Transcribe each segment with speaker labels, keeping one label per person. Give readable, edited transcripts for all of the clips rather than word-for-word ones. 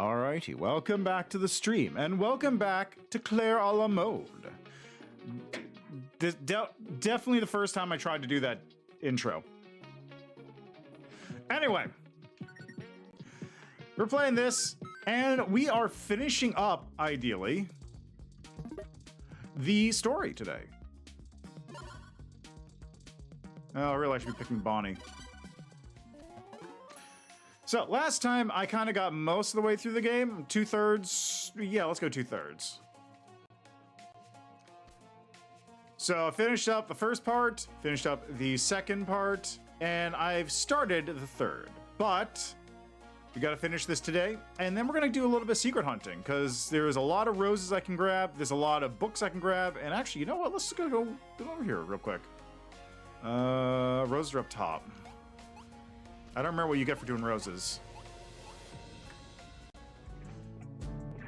Speaker 1: Alrighty, welcome back to the stream, and welcome back to Claire a la mode. This definitely the first time I tried to do that intro. Anyway, we're playing this, and we are finishing up, ideally, the story today. Oh, I really should be picking Bonnie. So, last time, I kind of got most of the way through the game. 2/3. Yeah, let's go 2/3. So, I finished up the first part, finished up the second part, and I've started the third. But, we gotta finish this today, and then we're gonna do a little bit of secret hunting, because there's a lot of roses I can grab, there's a lot of books I can grab, and actually, you know what? Let's go over here real quick. Roses are up top. I don't remember what you get for doing roses.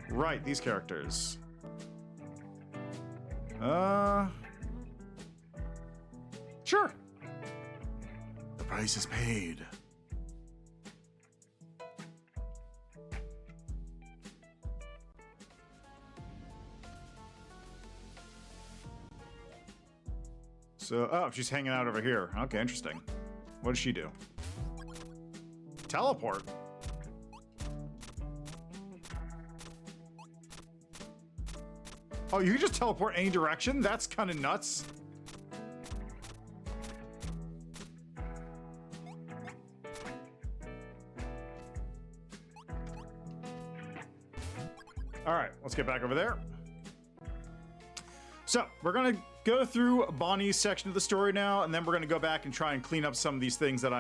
Speaker 1: Right, these characters. Sure. The price is paid. So, oh, she's hanging out over here. Okay, interesting. What does she do? Teleport? Oh, you can just teleport any direction? That's kind of nuts. All right, let's get back over there. So, we're gonna go through Bonnie's section of the story now, and then we're gonna go back and try and clean up some of these things that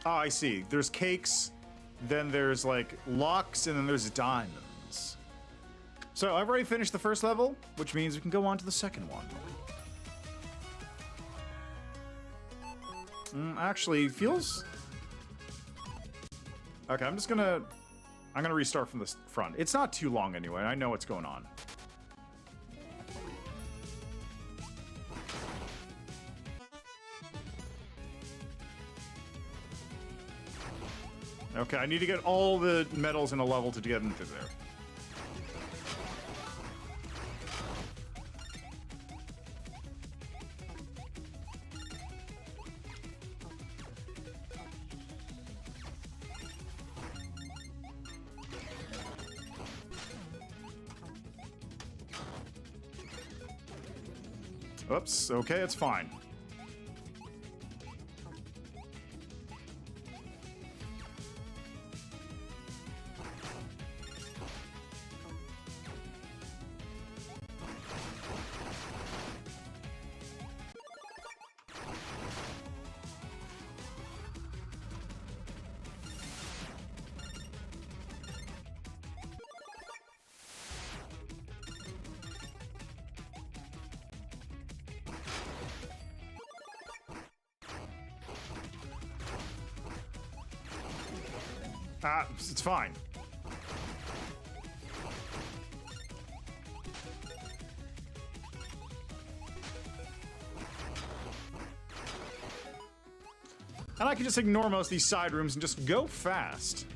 Speaker 1: Oh, I see. There's cakes, then there's like locks, and then there's diamonds. So I've already finished the first level, which means we can go on to the second one. Actually, feels... Okay, I'm gonna restart from the front. It's not too long anyway, I know what's going on. Okay, I need to get all the medals in a level to get into there. Oops, okay, it's fine. It's fine. And I can just ignore most of these side rooms and just go fast.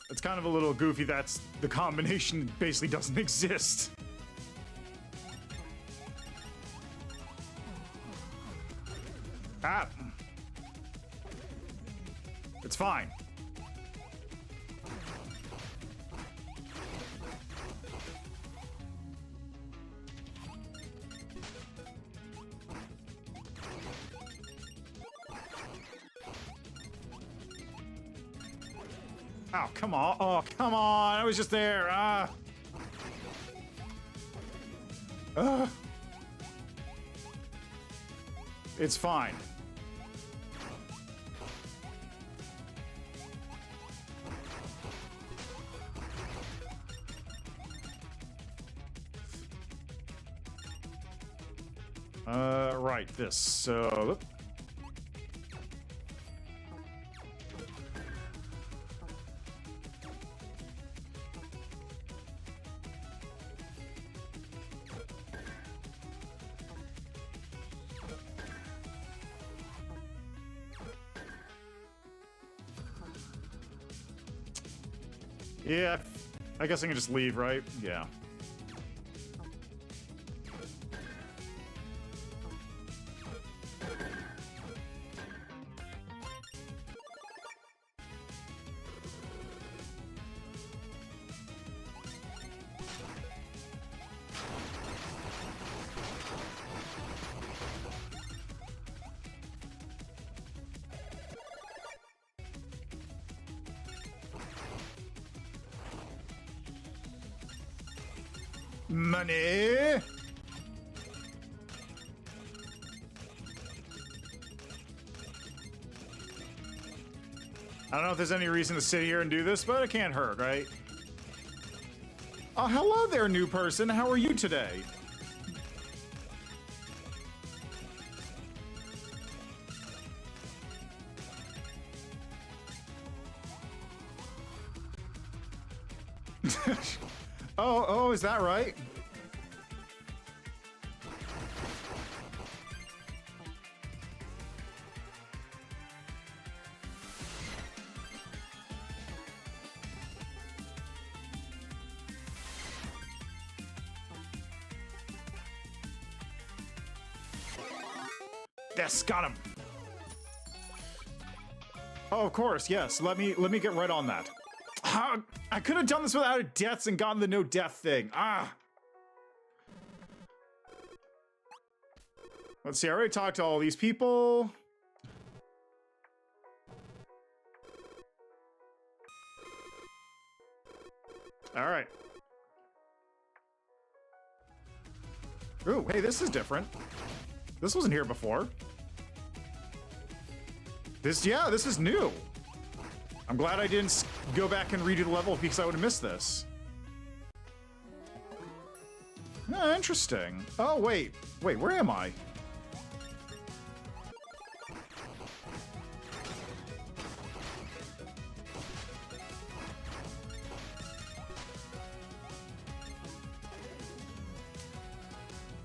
Speaker 1: It's kind of a little goofy that's the combination basically doesn't exist. Ah. It's fine. Oh, come on. Oh, come on. I was just there. It's fine. Right, this. So... Yeah, I guess I can just leave, right? Yeah. Money. I don't know if there's any reason to sit here and do this, but it can't hurt, right? Oh, hello there, new person. How are you today? Oh, is that right? Yes, got him. Oh, of course, yes. Let me get right on that. I could have done this without deaths and gotten the no death thing. Let's see, I already talked to all these people. All right. Ooh, hey, this is different. This wasn't here before. This is new. I'm glad I didn't go back and redo the level because I would have missed this. Oh, interesting. Oh, wait, where am I?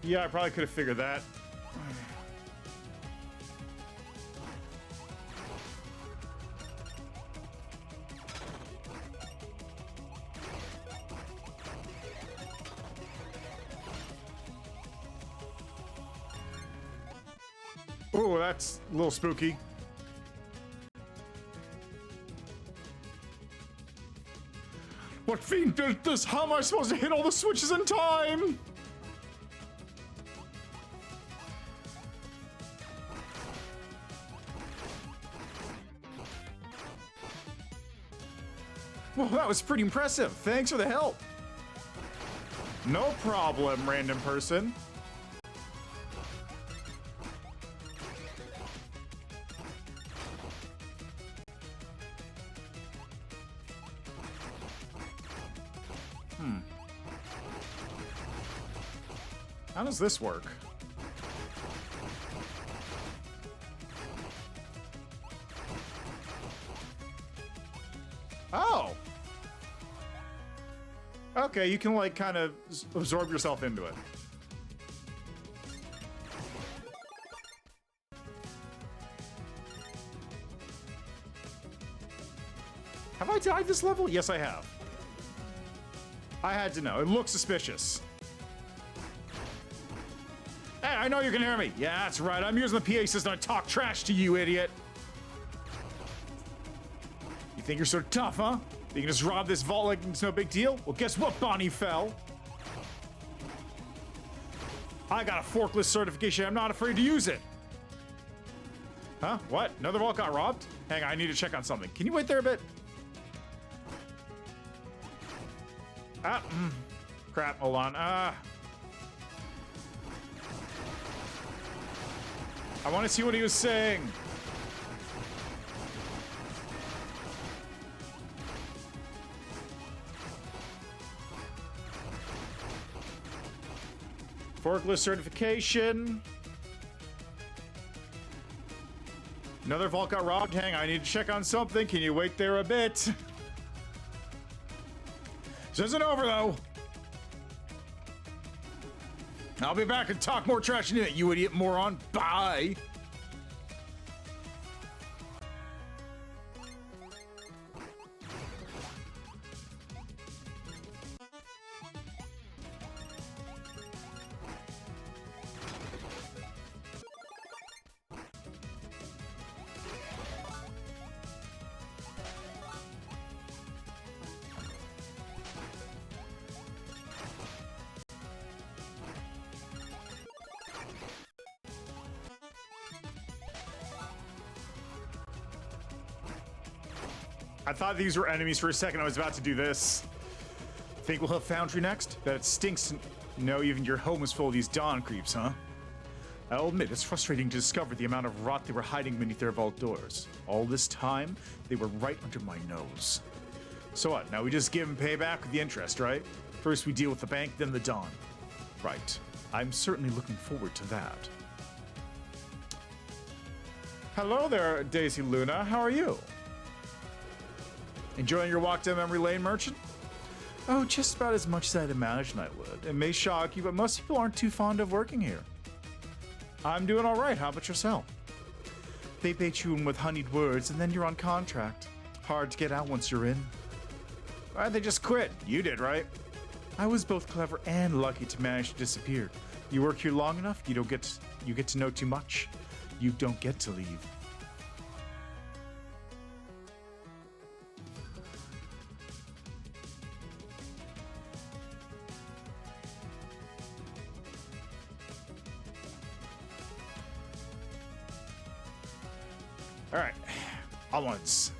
Speaker 1: Yeah, I probably could have figured that. Oh, that's a little spooky. What fiend built this? How am I supposed to hit all the switches in time? Well, that was pretty impressive. Thanks for the help. No problem, random person. How does this work? Oh! Okay, you can like kind of absorb yourself into it. Have I died this level? Yes, I have. I had to know. It looks suspicious. Hey, I know you can hear me. Yeah, that's right. I'm using the PA system to talk trash to you, idiot. You think you're so tough, huh? You can just rob this vault like it's no big deal? Well, guess what, Bonnie fell? I got a forklift certification. I'm not afraid to use it. Huh? What? Another vault got robbed? Hang on, I need to check on something. Can you wait there a bit? Crap, hold on. I want to see what he was saying. Forklift certification. Another vault got robbed. Hang on, I need to check on something. Can you wait there a bit? This isn't over, though. I'll be back and talk more trash in a minute, you idiot moron. Bye. I thought these were enemies for a second. I was about to do this. Think we'll have Foundry next? Bet it stinks to know even your home is full of these dawn creeps, huh? I'll admit, it's frustrating to discover the amount of rot they were hiding beneath their vault doors. All this time, they were right under my nose. So what, now we just give them payback with the interest, right? First we deal with the bank, then the dawn. Right. I'm certainly looking forward to that. Hello there, Daisy Luna. How are you? Enjoying your walk down memory lane, merchant? Oh, just about as much as I'd imagine I would. It may shock you, but most people aren't too fond of working here. I'm doing all right. How about yourself? They bait you in with honeyed words, and then you're on contract. Hard to get out once you're in. Why'd they just quit? You did, right? I was both clever and lucky to manage to disappear. You work here long enough, you get to know too much. You don't get to leave. All right, onwards.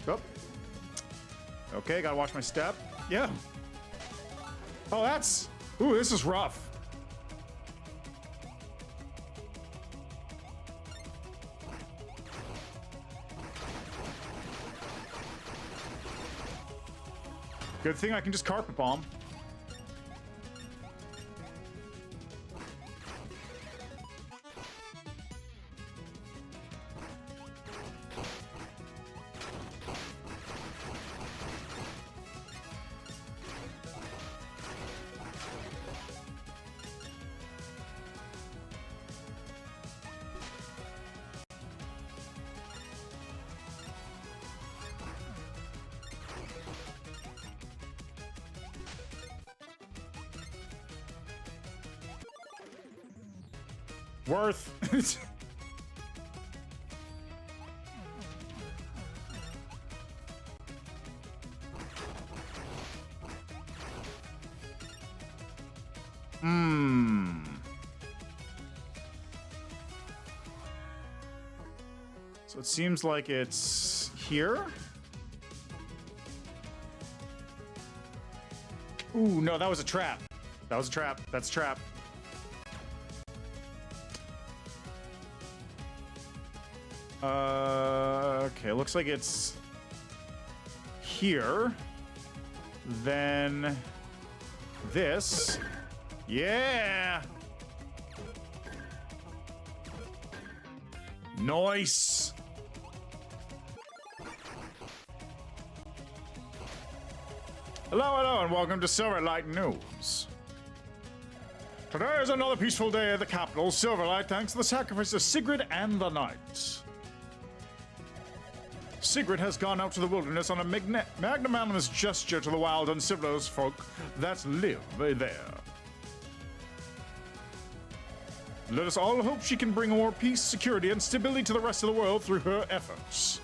Speaker 1: Oh. Okay, gotta watch my step. Yeah. Oh, that's... Ooh, this is rough. Good thing I can just carpet bomb. Worth. So it seems like it's here. Ooh, no, that was a trap. That was a trap. That's a trap. Okay, looks like it's here. Then this. Yeah. Nice. Hello, and welcome to Silverlight News. Today is another peaceful day at the capital, Silverlight, thanks to the sacrifice of Sigrid and the Knights. Sigrid has gone out to the wilderness on a magnanimous gesture to the wild and civilized folk that live there. Let us all hope she can bring more peace, security, and stability to the rest of the world through her efforts.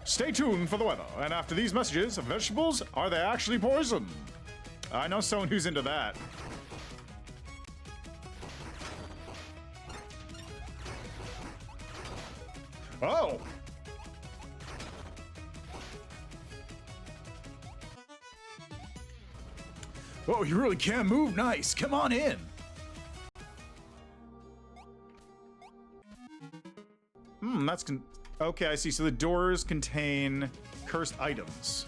Speaker 1: Stay tuned for the weather, and after these messages, vegetables, are they actually poison? I know someone who's into that. Oh! Oh, you really can move nice. Come on in. That's okay, I see. So the doors contain cursed items.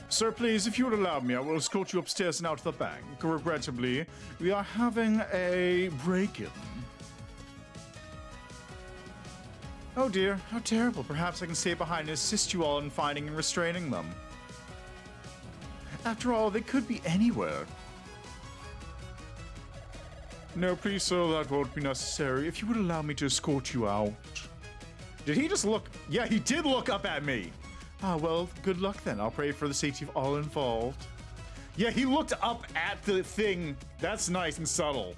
Speaker 1: Sir, please, if you would allow me, I will escort you upstairs and out to the bank. Regrettably, we are having a break-in. Oh dear, how terrible. Perhaps I can stay behind and assist you all in finding and restraining them. After all, they could be anywhere. No, please, sir, that won't be necessary. If you would allow me to escort you out. Did he just look? Yeah, he did look up at me. Ah, well, good luck then. I'll pray for the safety of all involved. Yeah, he looked up at the thing. That's nice and subtle.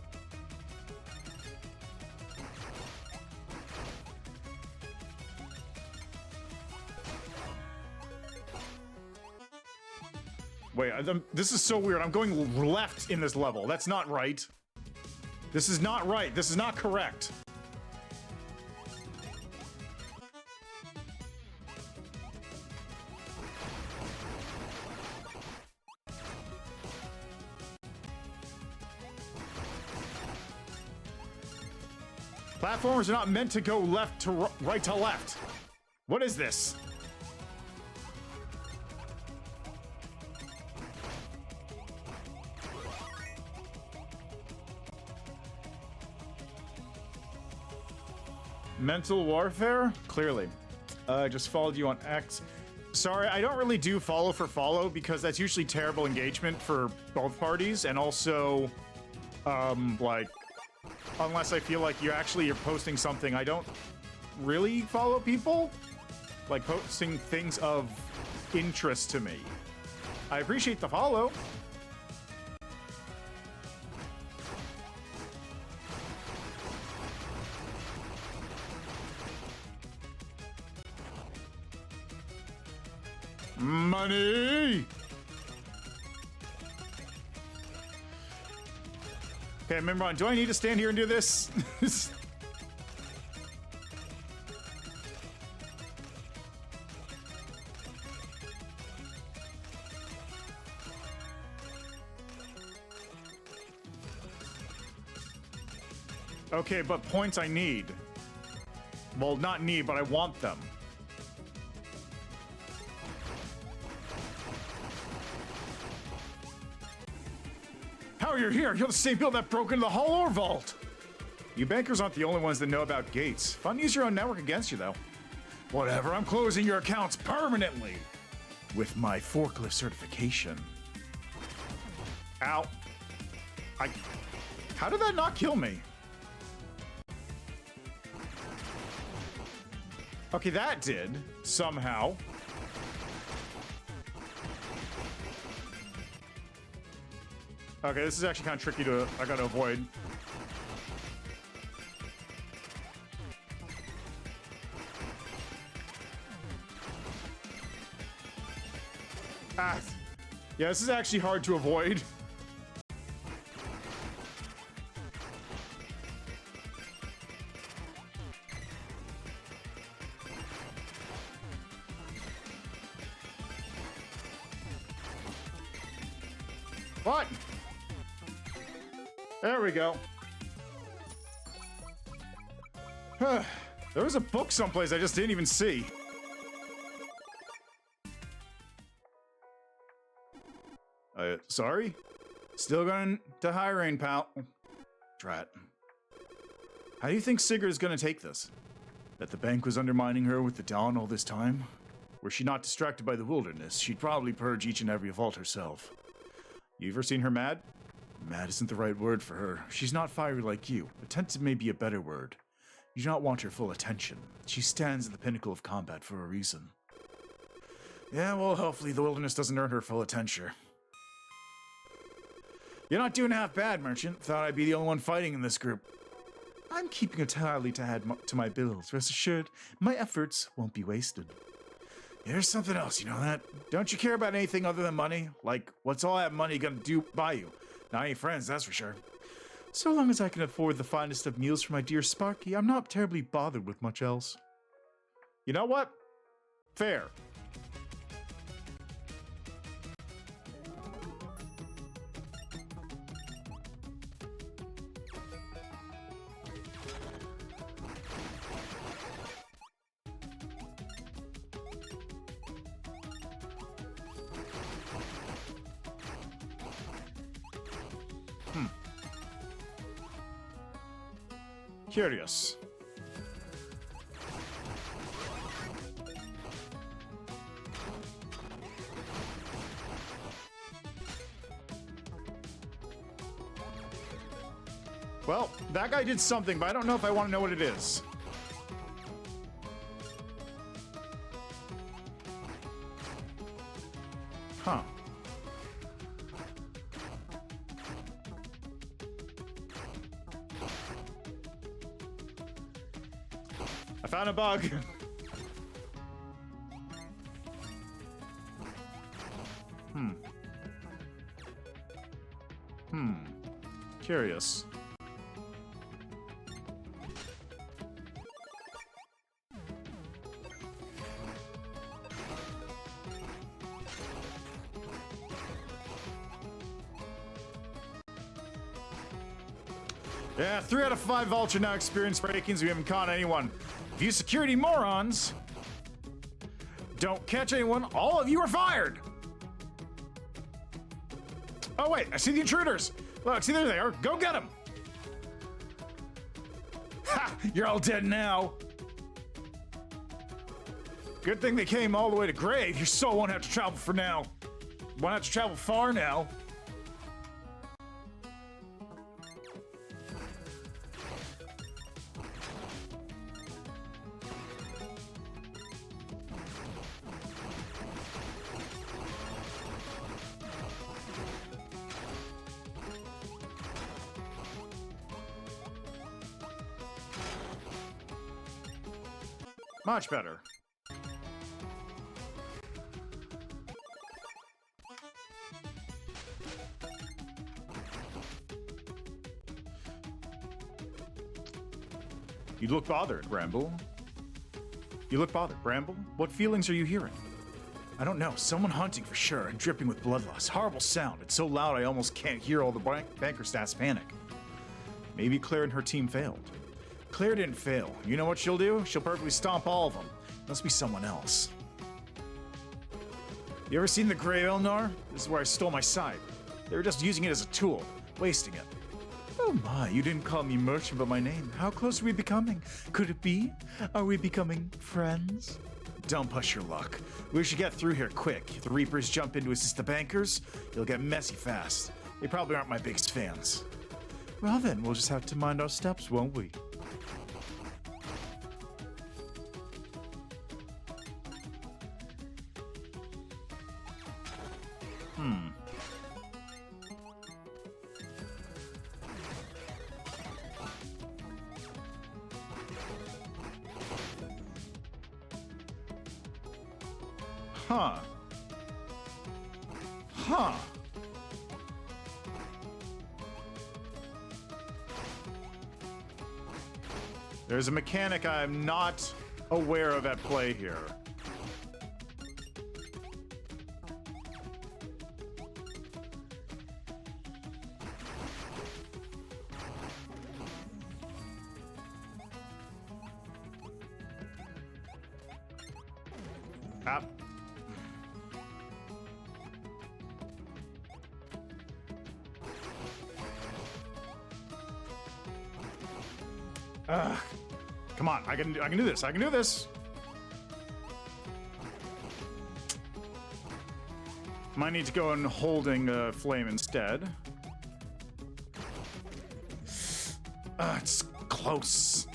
Speaker 1: Wait, this is so weird. I'm going left in this level. That's not right. This is not right. This is not correct. Platformers are not meant to go left to right to left. What is this? Mental warfare? Clearly. I just followed you on X. Sorry, I don't really do follow for follow because that's usually terrible engagement for both parties, and also, like, unless I feel like you're posting something, I don't really follow people. Like, posting things of interest to me. I appreciate the follow. Money! Okay, remember on, do I need to stand here and do this? Okay, but points I need. Well, not need, but I want them. How are you here? You're the same build that broke into the Hollow Vault. You bankers aren't the only ones that know about gates. Fun to use your own network against you, though. Whatever, I'm closing your accounts permanently with my forklift certification. Ow. How did that not kill me? Okay, that did, somehow. Okay, this is actually kind of tricky I gotta avoid. Ah, yeah, this is actually hard to avoid. What? There we go. There was a book someplace I just didn't even see. Sorry? Still going to hiring, pal. Drat. How do you think Sigurd's gonna take this? That the bank was undermining her with the Dawn all this time? Were she not distracted by the wilderness, she'd probably purge each and every vault herself. You ever seen her mad? Mad isn't the right word for her. She's not fiery like you. Attentive may be a better word. You do not want her full attention. She stands at the pinnacle of combat for a reason. Yeah, well, hopefully the wilderness doesn't earn her full attention. You're not doing half bad, Merchant. Thought I'd be the only one fighting in this group. I'm keeping a tally to add to my bills. Rest assured, my efforts won't be wasted. Here's something else, you know that? Don't you care about anything other than money? Like, what's all that money gonna do buy you? Not any friends, that's for sure. So long as I can afford the finest of meals for my dear Sparky, I'm not terribly bothered with much else. You know what? Fair. Curious. Well, that guy did something, but I don't know if I want to know what it is. Huh. I found a bug. Curious. Yeah, 3 out of 5 Vulture now experience break-ins. We haven't caught anyone. You security morons don't catch anyone, all of you are fired. Oh wait, I see the intruders. Look, see, there they are. Go get them. Ha! You're all dead now. Good thing they came all the way to Grave. Your soul won't have to travel for now. Won't have to travel far now. Much better. You look bothered, Bramble. You look bothered, Bramble. What feelings are you hearing? I don't know. Someone hunting for sure and dripping with bloodlust. Horrible sound. It's so loud I almost can't hear all the banker stats panic. Maybe Claire and her team failed. Claire didn't fail. You know what she'll do? She'll perfectly stomp all of them. Must be someone else. You ever seen the Grey Elnar? This is where I stole my scythe. They were just using it as a tool, wasting it. Oh my, you didn't call me merchant by my name. How close are we becoming? Could it be? Are we becoming friends? Don't push your luck. We should get through here quick. If the Reapers jump in to assist the bankers, it'll get messy fast. They probably aren't my biggest fans. Well then, we'll just have to mind our steps, won't we? Huh. Huh. There's a mechanic I'm not aware of at play here. Come on, I can do this. I can do this. Might need to go in holding flame instead. It's close.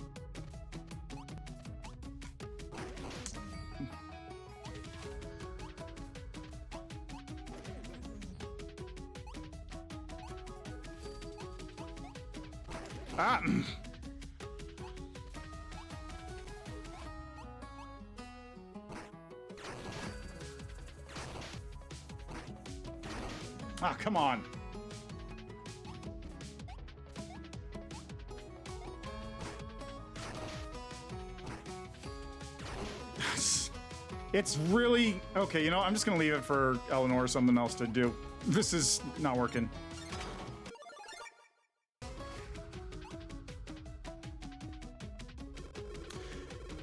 Speaker 1: Come on. It's really... Okay, you know, I'm just gonna leave it for Eleanor or something else to do. This is not working.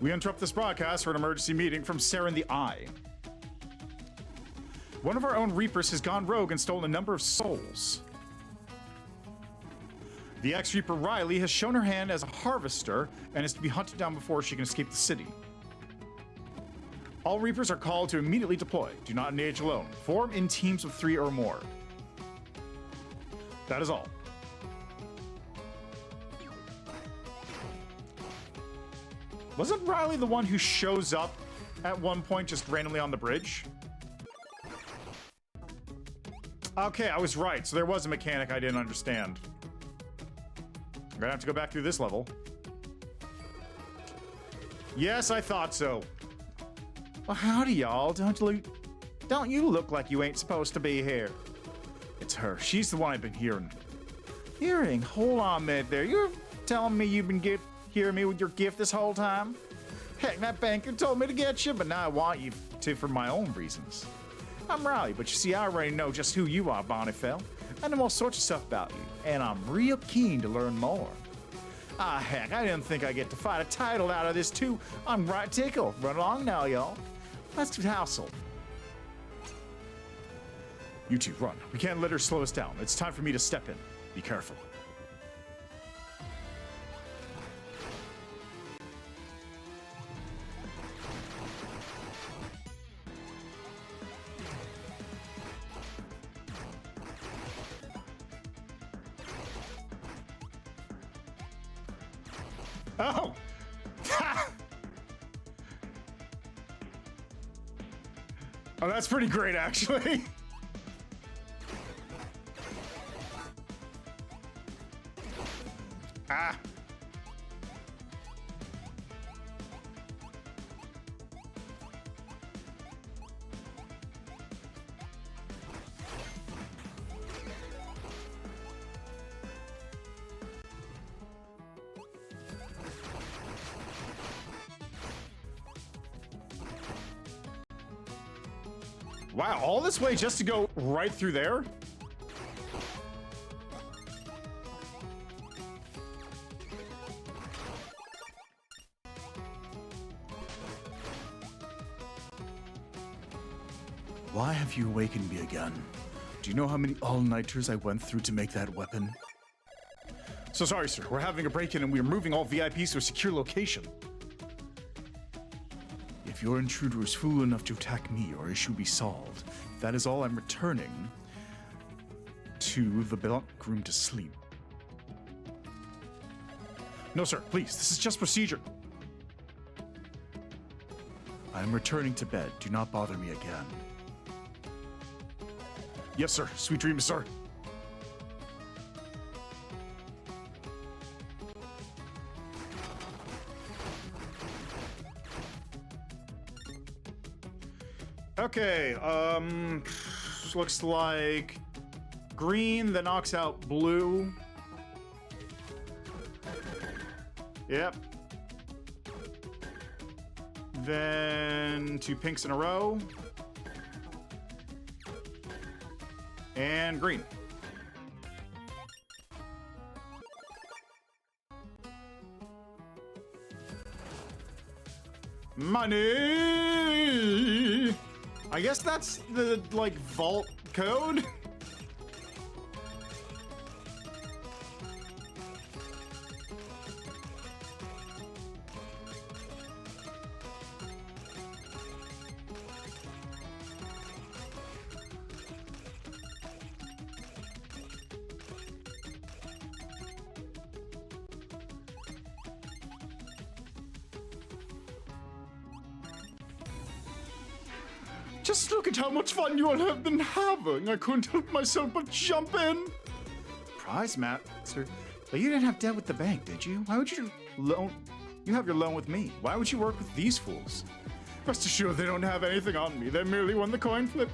Speaker 1: We interrupt this broadcast for an emergency meeting from Sarah in the Eye. One of our own Reapers has gone rogue and stolen a number of souls. The ex-Reaper Riley has shown her hand as a harvester and is to be hunted down before she can escape the city. All Reapers are called to immediately deploy. Do not engage alone. Form in teams of 3 or more. That is all. Wasn't Riley the one who shows up at one point just randomly on the bridge? Okay, I was right. So there was a mechanic I didn't understand. I'm gonna have to go back through this level. Yes, I thought so. Well, howdy, y'all. Don't you look like you ain't supposed to be here? It's her. She's the one I've been hearing. Hearing? Hold on a minute there. You're telling me you've been hearing me with your gift this whole time? Heck, that banker told me to get you, but now I want you to for my own reasons. I'm Riley, but you see, I already know just who you are, Bonifel. I know all sorts of stuff about you, and I'm real keen to learn more. Ah, heck, I didn't think I'd get to fight a title out of this, too. I'm right tickled. Run along now, y'all. Let's hassle. You two, run. We can't let her slow us down. It's time for me to step in. Be careful. Oh! Oh, that's pretty great, actually. Ah. Wow, all this way just to go right through there? Why have you awakened me again? Do you know how many all-nighters I went through to make that weapon? So sorry, sir. We're having a break-in and we're moving all VIPs to a secure location. If your intruder is fool enough to attack me, your issue will be solved. That is all. I'm returning to the bunk room to sleep. No, sir. Please. This is just procedure. I'm returning to bed. Do not bother me again. Yes, sir. Sweet dreams, sir. Okay, looks like green that knocks out blue. Yep. Then 2 pinks in a row. And green. Money! I guess that's the, like, vault code? Just look at how much fun you all have been having. I couldn't help myself but jump in. Prize master? But you didn't have debt with the bank, did you? Why would you loan? You have your loan with me. Why would you work with these fools? Rest assured they don't have anything on me. They merely won the coin flip.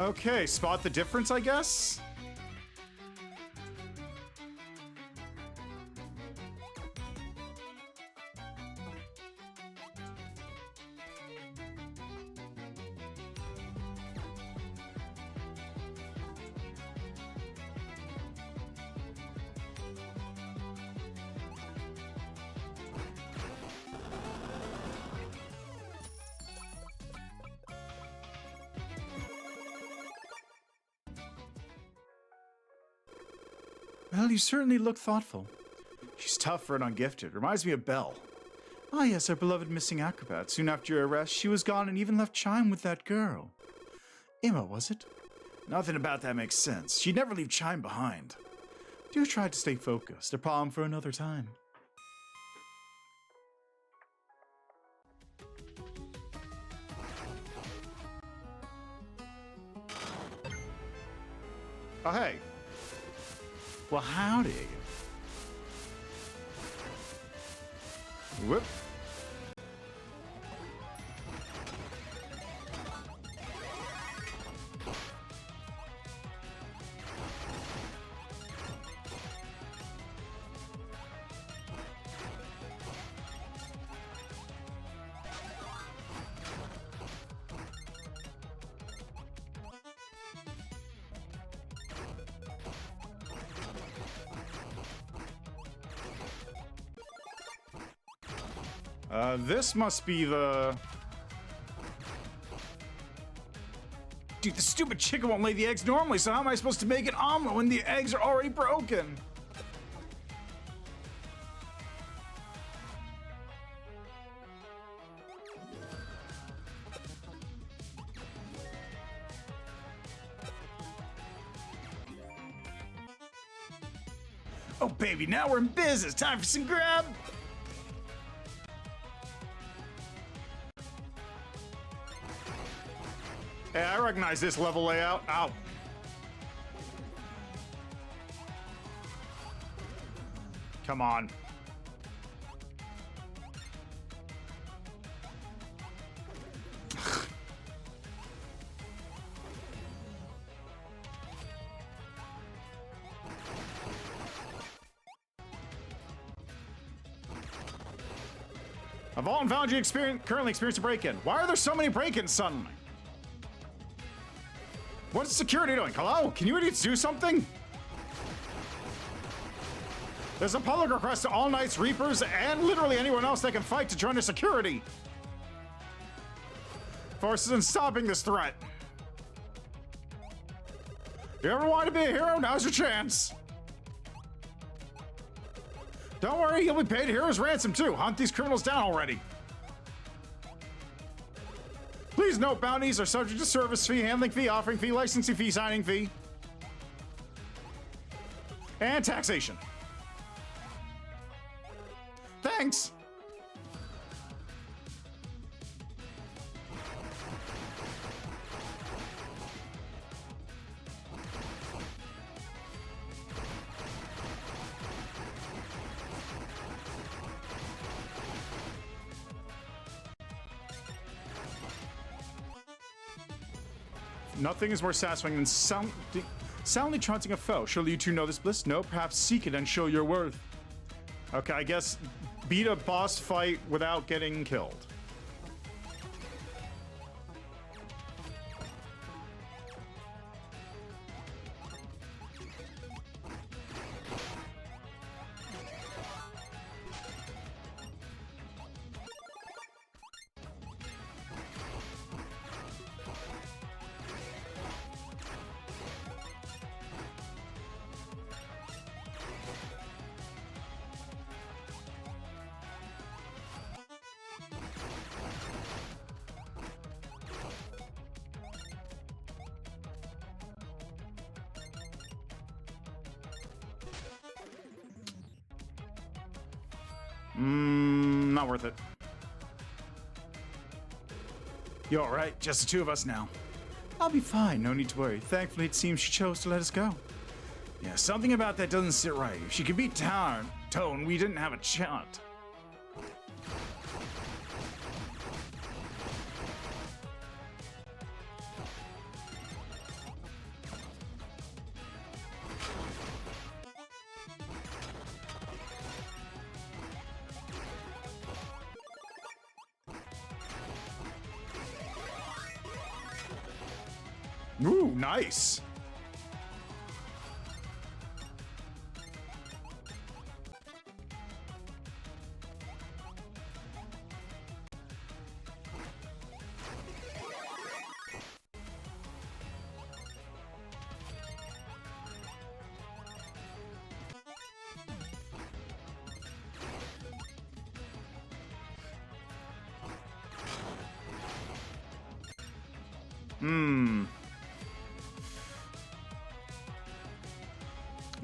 Speaker 1: Okay, spot the difference, I guess? Well, you certainly look thoughtful. She's tough for an ungifted. Reminds me of Belle. Ah, yes, our beloved missing acrobat. Soon after your arrest, she was gone and even left Chime with that girl. Emma, was it? Nothing about that makes sense. She'd never leave Chime behind. Do try to stay focused. A problem for another time. Oh, hey. Well, howdy. Whoop. This must be the... Dude, the stupid chicken won't lay the eggs normally, so how am I supposed to make an omelet when the eggs are already broken? Oh, baby, now we're in business. Time for some grab. Hey, I recognize this level layout. Ow. Come on. A Vault and Foundry currently experiencing a break-in. Why are there so many break-ins suddenly? What's security doing? Hello? Can you idiots do something? There's a public request to all Knights, Reapers, and literally anyone else that can fight to join the security forces in stopping this threat. If you ever want to be a hero, now's your chance. Don't worry, you'll be paid a hero's ransom too. Hunt these criminals down already. Please note, bounties are subject to service fee, handling fee, offering fee, licensing fee, signing fee, and taxation. Thanks. Nothing is more satisfying than soundly taunting a foe. Surely you two know this bliss? No, perhaps seek it and show your worth. Okay, I guess beat a boss fight without getting killed. Not worth it. You all right? Just the two of us now. I'll be fine, no need to worry. Thankfully, it seems she chose to let us go. Yeah, something about that doesn't sit right. If she could beat Tone, we didn't have a chance. Ooh, nice.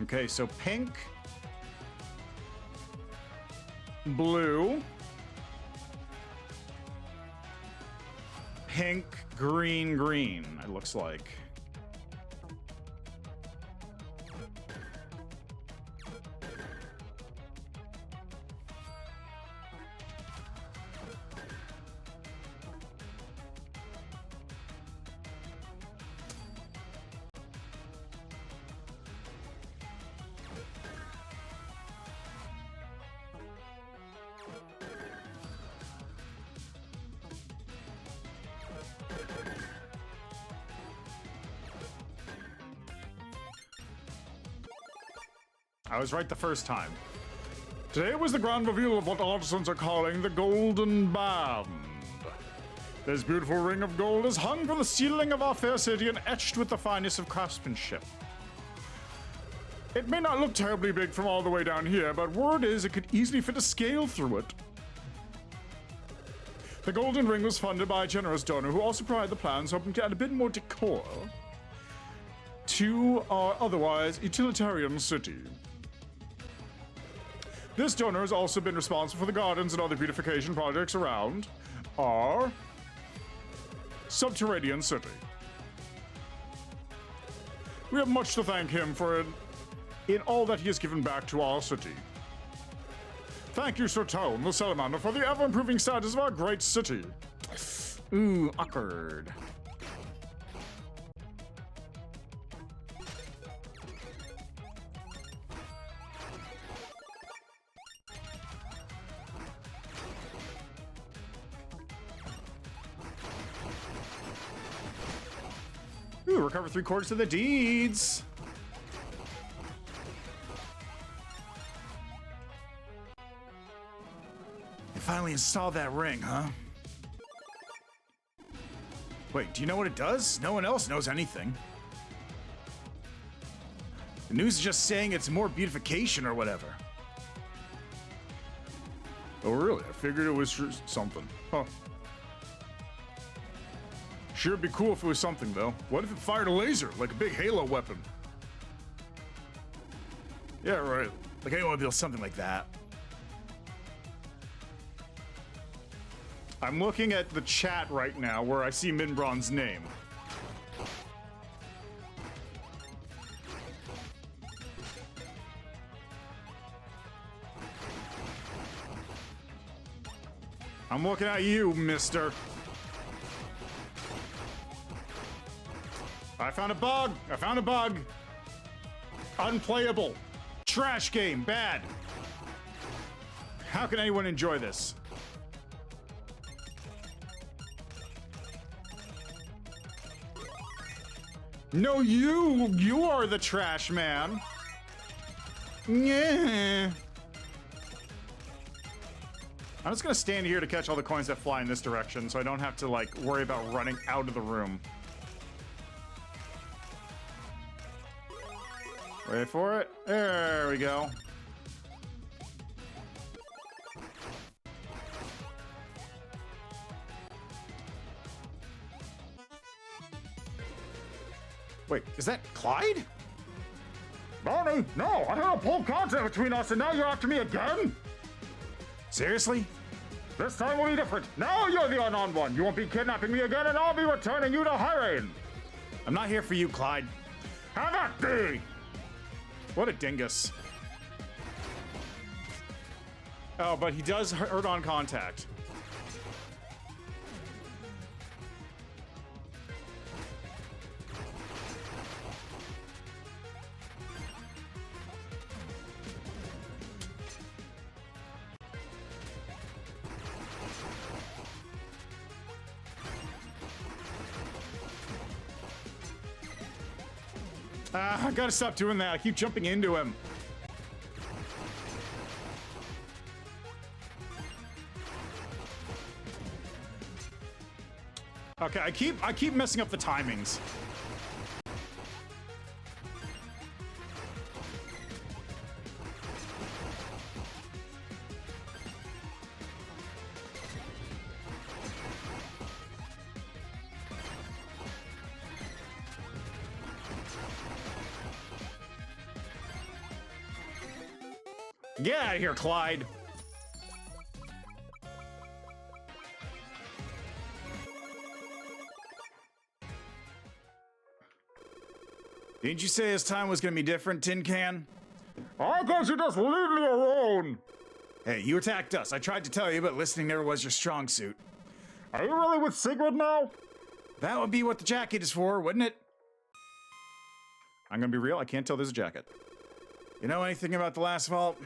Speaker 1: Okay, so pink, blue, pink, green, green, it looks like. I was right the first time. Today was the grand reveal of what artisans are calling the Golden Band. This beautiful ring of gold is hung from the ceiling of our fair city and etched with the finest of craftsmanship. It may not look terribly big from all the way down here, but word is it could easily fit a scale through it. The golden ring was funded by a generous donor who also provided the plans, hoping to add a bit more decor to our otherwise utilitarian city. This donor has also been responsible for the gardens and other beautification projects around our subterranean city. We have much to thank him for in all that he has given back to our city. Thank you, Sir Tone, the Salamander, for the ever-improving status of our great city. Ooh, awkward. Ooh, recover 3/4 of the deeds. You finally installed that ring, huh? Wait, do you know what it does? No one else knows anything. The news is just saying it's more beautification or whatever. Oh, really? I figured it was something. Huh. Sure, it'd be cool if it was something, though. What if it fired a laser, like a big Halo weapon? Yeah, right. Like anyone would build something like that. I'm looking at the chat right now where I see Minbron's name. I'm looking at you, mister. I found a bug! I found a bug! Unplayable. Trash game. Bad. How can anyone enjoy this? No, you are the trash man. Yeah. I'm just gonna stand here to catch all the coins that fly in this direction so I don't have to, like, worry about running out of the room. Wait for it. There we go. Wait, is that Clyde? Barney, no, I had a pull contact between us and now you're after me again? Seriously? This time will be different. Now you're the unarmed one. You won't be kidnapping me again and I'll be returning you to Hyrain. I'm not here for you, Clyde. Have at thee! What a dingus. Oh, but he does hurt on contact. I gotta stop doing that. I keep jumping into him. Okay, I keep messing up the timings. Get out of here, Clyde. Didn't you say his time was gonna be different, Tin Can? Why can't you just leave me alone? Hey, you attacked us. I tried to tell you, but listening never was your strong suit. Are you really with Sigrid now? That would be what the jacket is for, wouldn't it? I'm gonna be real, I can't tell there's a jacket. You know anything about the last vault?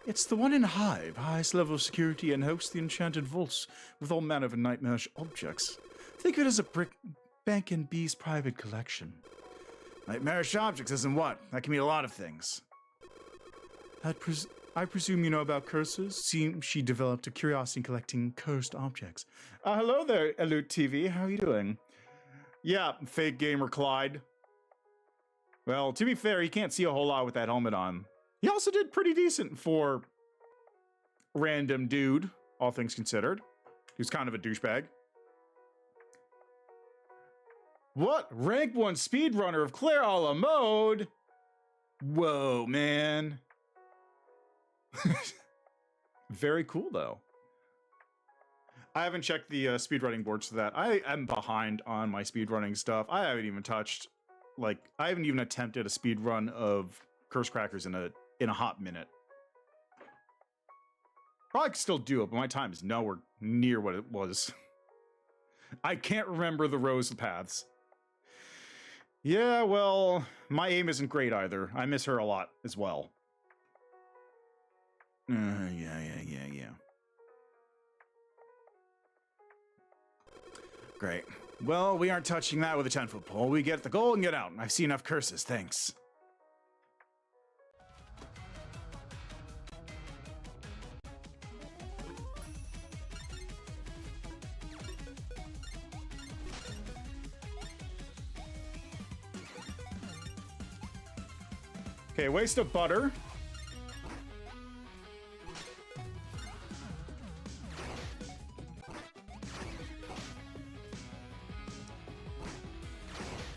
Speaker 1: It's the one in Hive, highest level of security, and hosts the enchanted vaults with all manner of nightmarish objects. Think of it as a brick bank and bee's private collection. Nightmarish objects isn't what? That can mean a lot of things. I presume you know about curses? Seems she developed a curiosity in collecting cursed objects. Hello there, Elut TV. How are you doing? Yeah, fake gamer Clyde. Well, to be fair, he can't see a whole lot with that helmet on. He also did pretty decent for random dude, all things considered. He was kind of a douchebag. What? Rank 1 speedrunner of Claire a la mode? Whoa, man. Very cool, though. I haven't checked the speedrunning boards for that. I am behind on my speedrunning stuff. I haven't even touched, like, I haven't even attempted a speedrun of Curse Crackers in a hot minute. Probably could still do it, but my time is nowhere near what it was. I can't remember the rows of paths. Yeah, well, my aim isn't great either. I miss her a lot as well. Yeah. Great. Well, we aren't touching that with a 10-foot pole. We get the goal and get out. I've seen enough curses, thanks. Okay, waste of butter.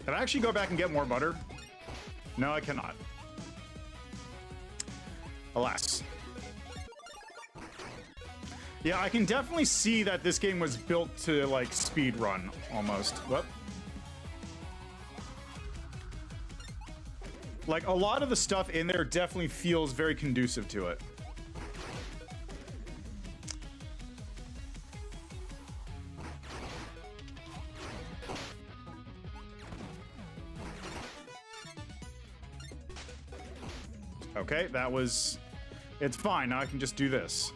Speaker 1: Can I actually go back and get more butter? No, I cannot. Alas. Yeah, I can definitely see that this game was built to, like, speed run, almost. Whoop. Like, a lot of the stuff in there definitely feels very conducive to it. Okay, that was... It's fine, now I can just do this.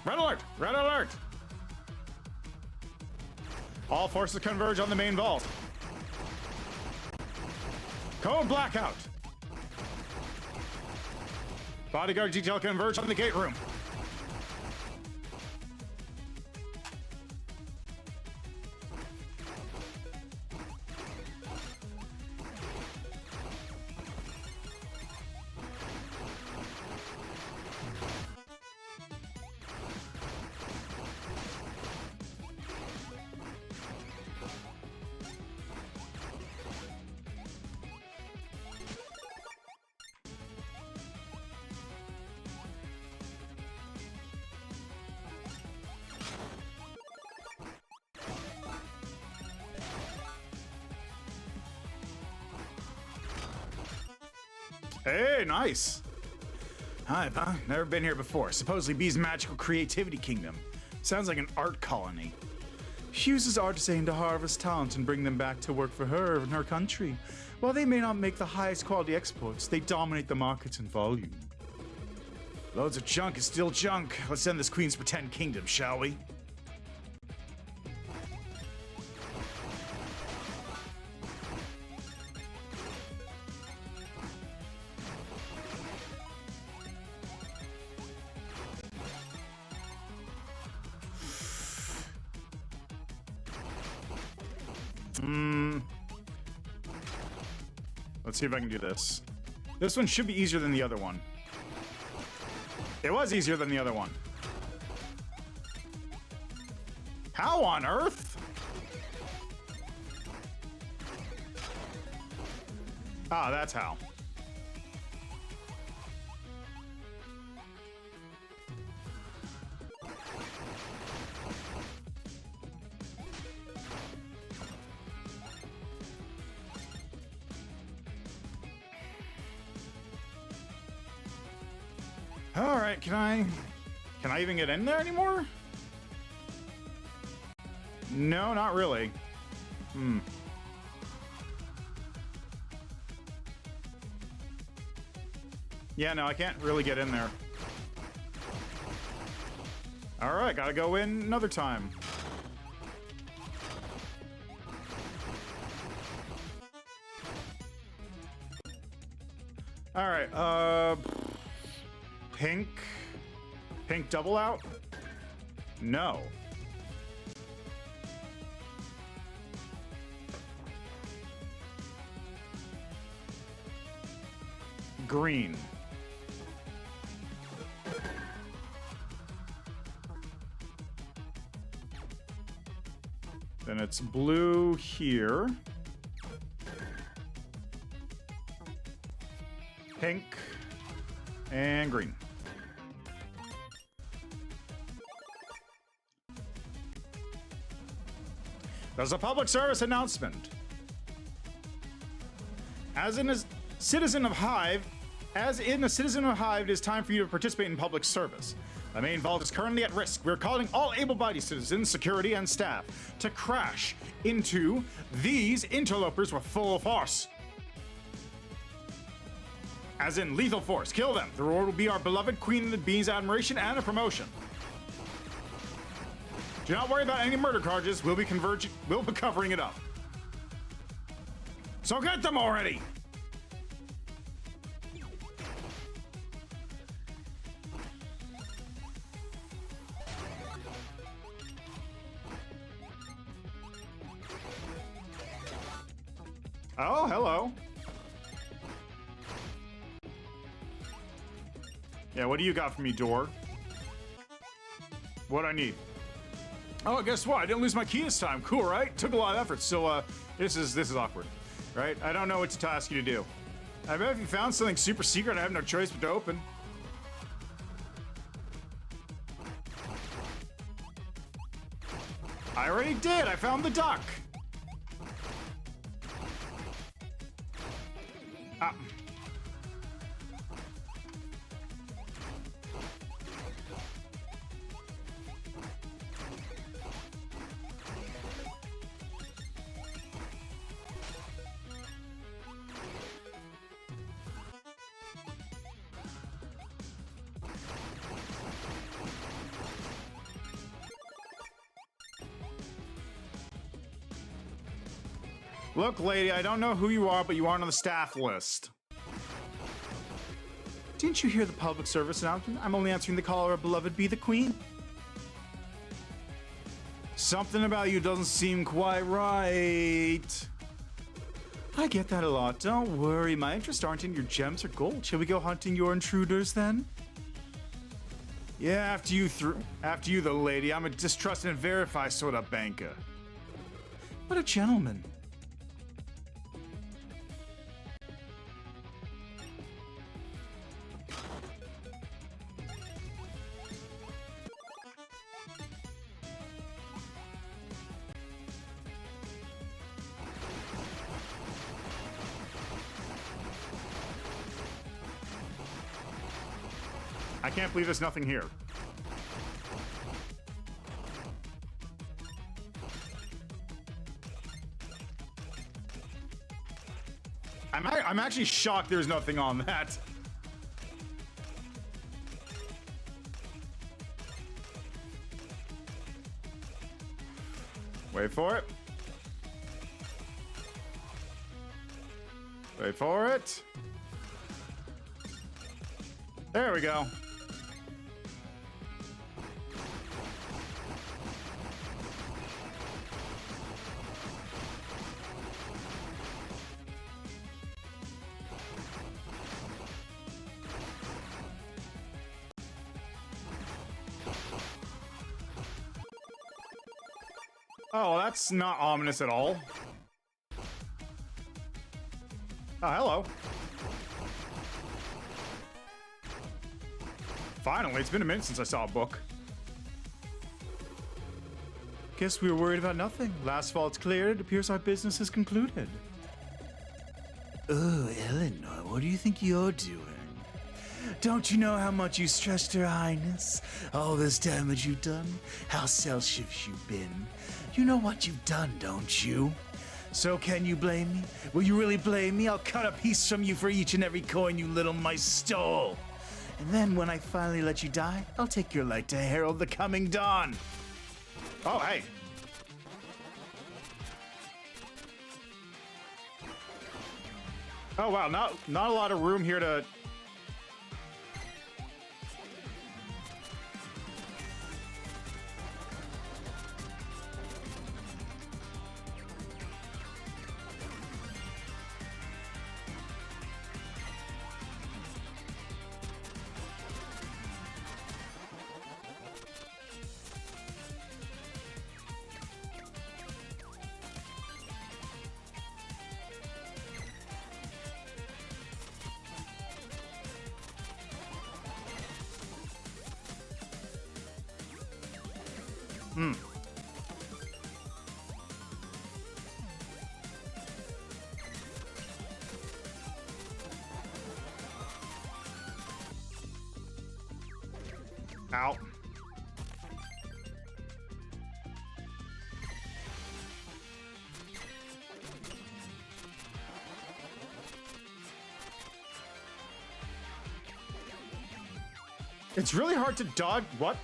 Speaker 1: Red alert! Red alert! All forces converge on the main vault. Code blackout! Bodyguard detail converge on the gate room. Hey, nice. Hi, huh? Never been here before. Supposedly Bee's magical creativity kingdom. Sounds like an art colony. She uses artisan to harvest talent and bring them back to work for her in her country. While they may not make the highest quality exports, they dominate the markets in volume. Loads of junk is still junk. Let's end this Queen's pretend kingdom, shall we? Let's see if I can do this. This one should be easier than the other one. It was easier than the other one. How on earth? Ah, that's how. All right, can I even get in there anymore? No, not really. Yeah, no, I can't really get in there. All right, gotta go in another time. All right, pink double out? No. Green. Then it's blue here. Pink and green. There's a public service announcement. As in a citizen of Hive, it is time for you to participate in public service. The main vault is currently at risk. We're calling all able-bodied citizens, security, and staff to crash into these interlopers with full force. As in lethal force. Kill them. The reward will be our beloved Queen of the Bees admiration and a promotion. Do not worry about any murder charges. We'll be covering it up. So get them already! Oh, hello. Yeah, what do you got for me, door? What I need? Oh, guess what? I didn't lose my key this time. Cool, right? Took a lot of effort, so this is awkward, right? I don't know what to ask you to do. I bet if you found something super secret, I have no choice but to open. I already did. I found the duck. Ah. Look, lady, I don't know who you are, but you aren't on the staff list. Didn't you hear the public service announcement? I'm only answering the call of our beloved Be the Queen. Something about you doesn't seem quite right. I get that a lot. Don't worry, my interests aren't in your gems or gold. Shall we go hunting your intruders then? Yeah, after you, the lady. I'm a distrust and verify sort of banker. What a gentleman. I can't believe there's nothing here. I'm actually shocked there's nothing on that. Wait for it. Wait for it. There we go. Oh, that's not ominous at all. Oh, hello. Finally, it's been a minute since I saw a book. Guess we were worried about nothing. Last vault's cleared. It appears our business is concluded. Oh, Eleanor, what do you think you're doing? Don't you know how much you stressed Her Highness? All this damage you've done? How selfish you've been? You know what you've done, don't you? So can you blame me? Will you really blame me? I'll cut a piece from you for each and every coin you little mice stole. And then when I finally let you die, I'll take your light to herald the coming dawn. Oh, hey. Oh, wow, not a lot of room here to... Ow. It's really hard to dodge. What?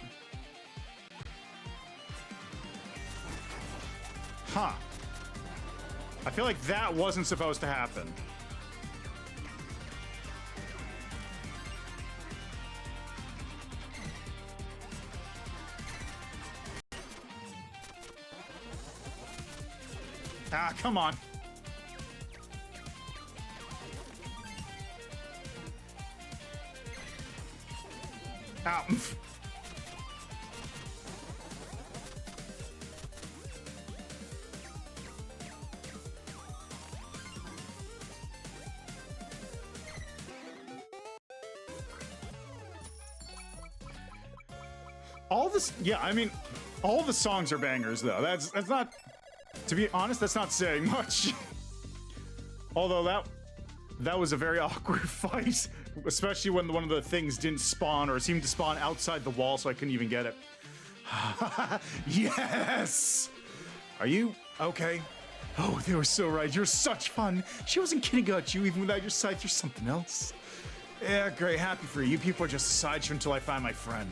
Speaker 1: Huh. I feel like that wasn't supposed to happen. Ah, come on. Ow. All this, yeah, I mean, all the songs are bangers, though. That's not, to be honest, that's not saying much. Although that was a very awkward fight, especially when one of the things didn't spawn or seemed to spawn outside the wall, so I couldn't even get it. Yes! Are you okay? Oh, they were so right. You're such fun. She wasn't kidding about you, even without your scythe. You're something else. Yeah, great. Happy for you. You people are just a sideshow until I find my friend.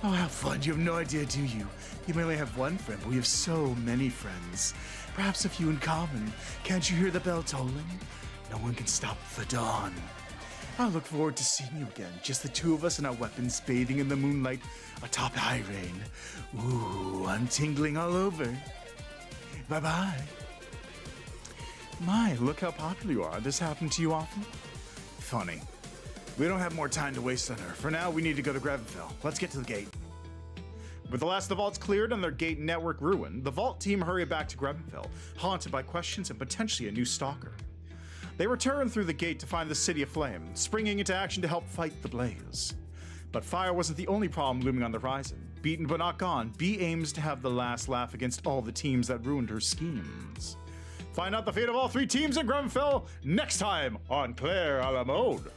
Speaker 1: Oh, how fun. You have no idea, do you? You may only have one friend, but we have so many friends. Perhaps a few in common. Can't you hear the bell tolling? No one can stop the dawn. I look forward to seeing you again. Just the two of us and our weapons bathing in the moonlight atop High Rain. Ooh, I'm tingling all over. Bye-bye. My, look how popular you are. This happened to you often? Funny. We don't have more time to waste on her. For now, we need to go to Gravenfell. Let's get to the gate. With the last of the vaults cleared and their gate network ruined, the vault team hurry back to Gravenfell, haunted by questions and potentially a new stalker. They return through the gate to find the city aflame, springing into action to help fight the blaze. But fire wasn't the only problem looming on the horizon. Beaten but not gone, Bee aims to have the last laugh against all the teams that ruined her schemes. Find out the fate of all three teams in Gravenfell next time on Claire a la Mode.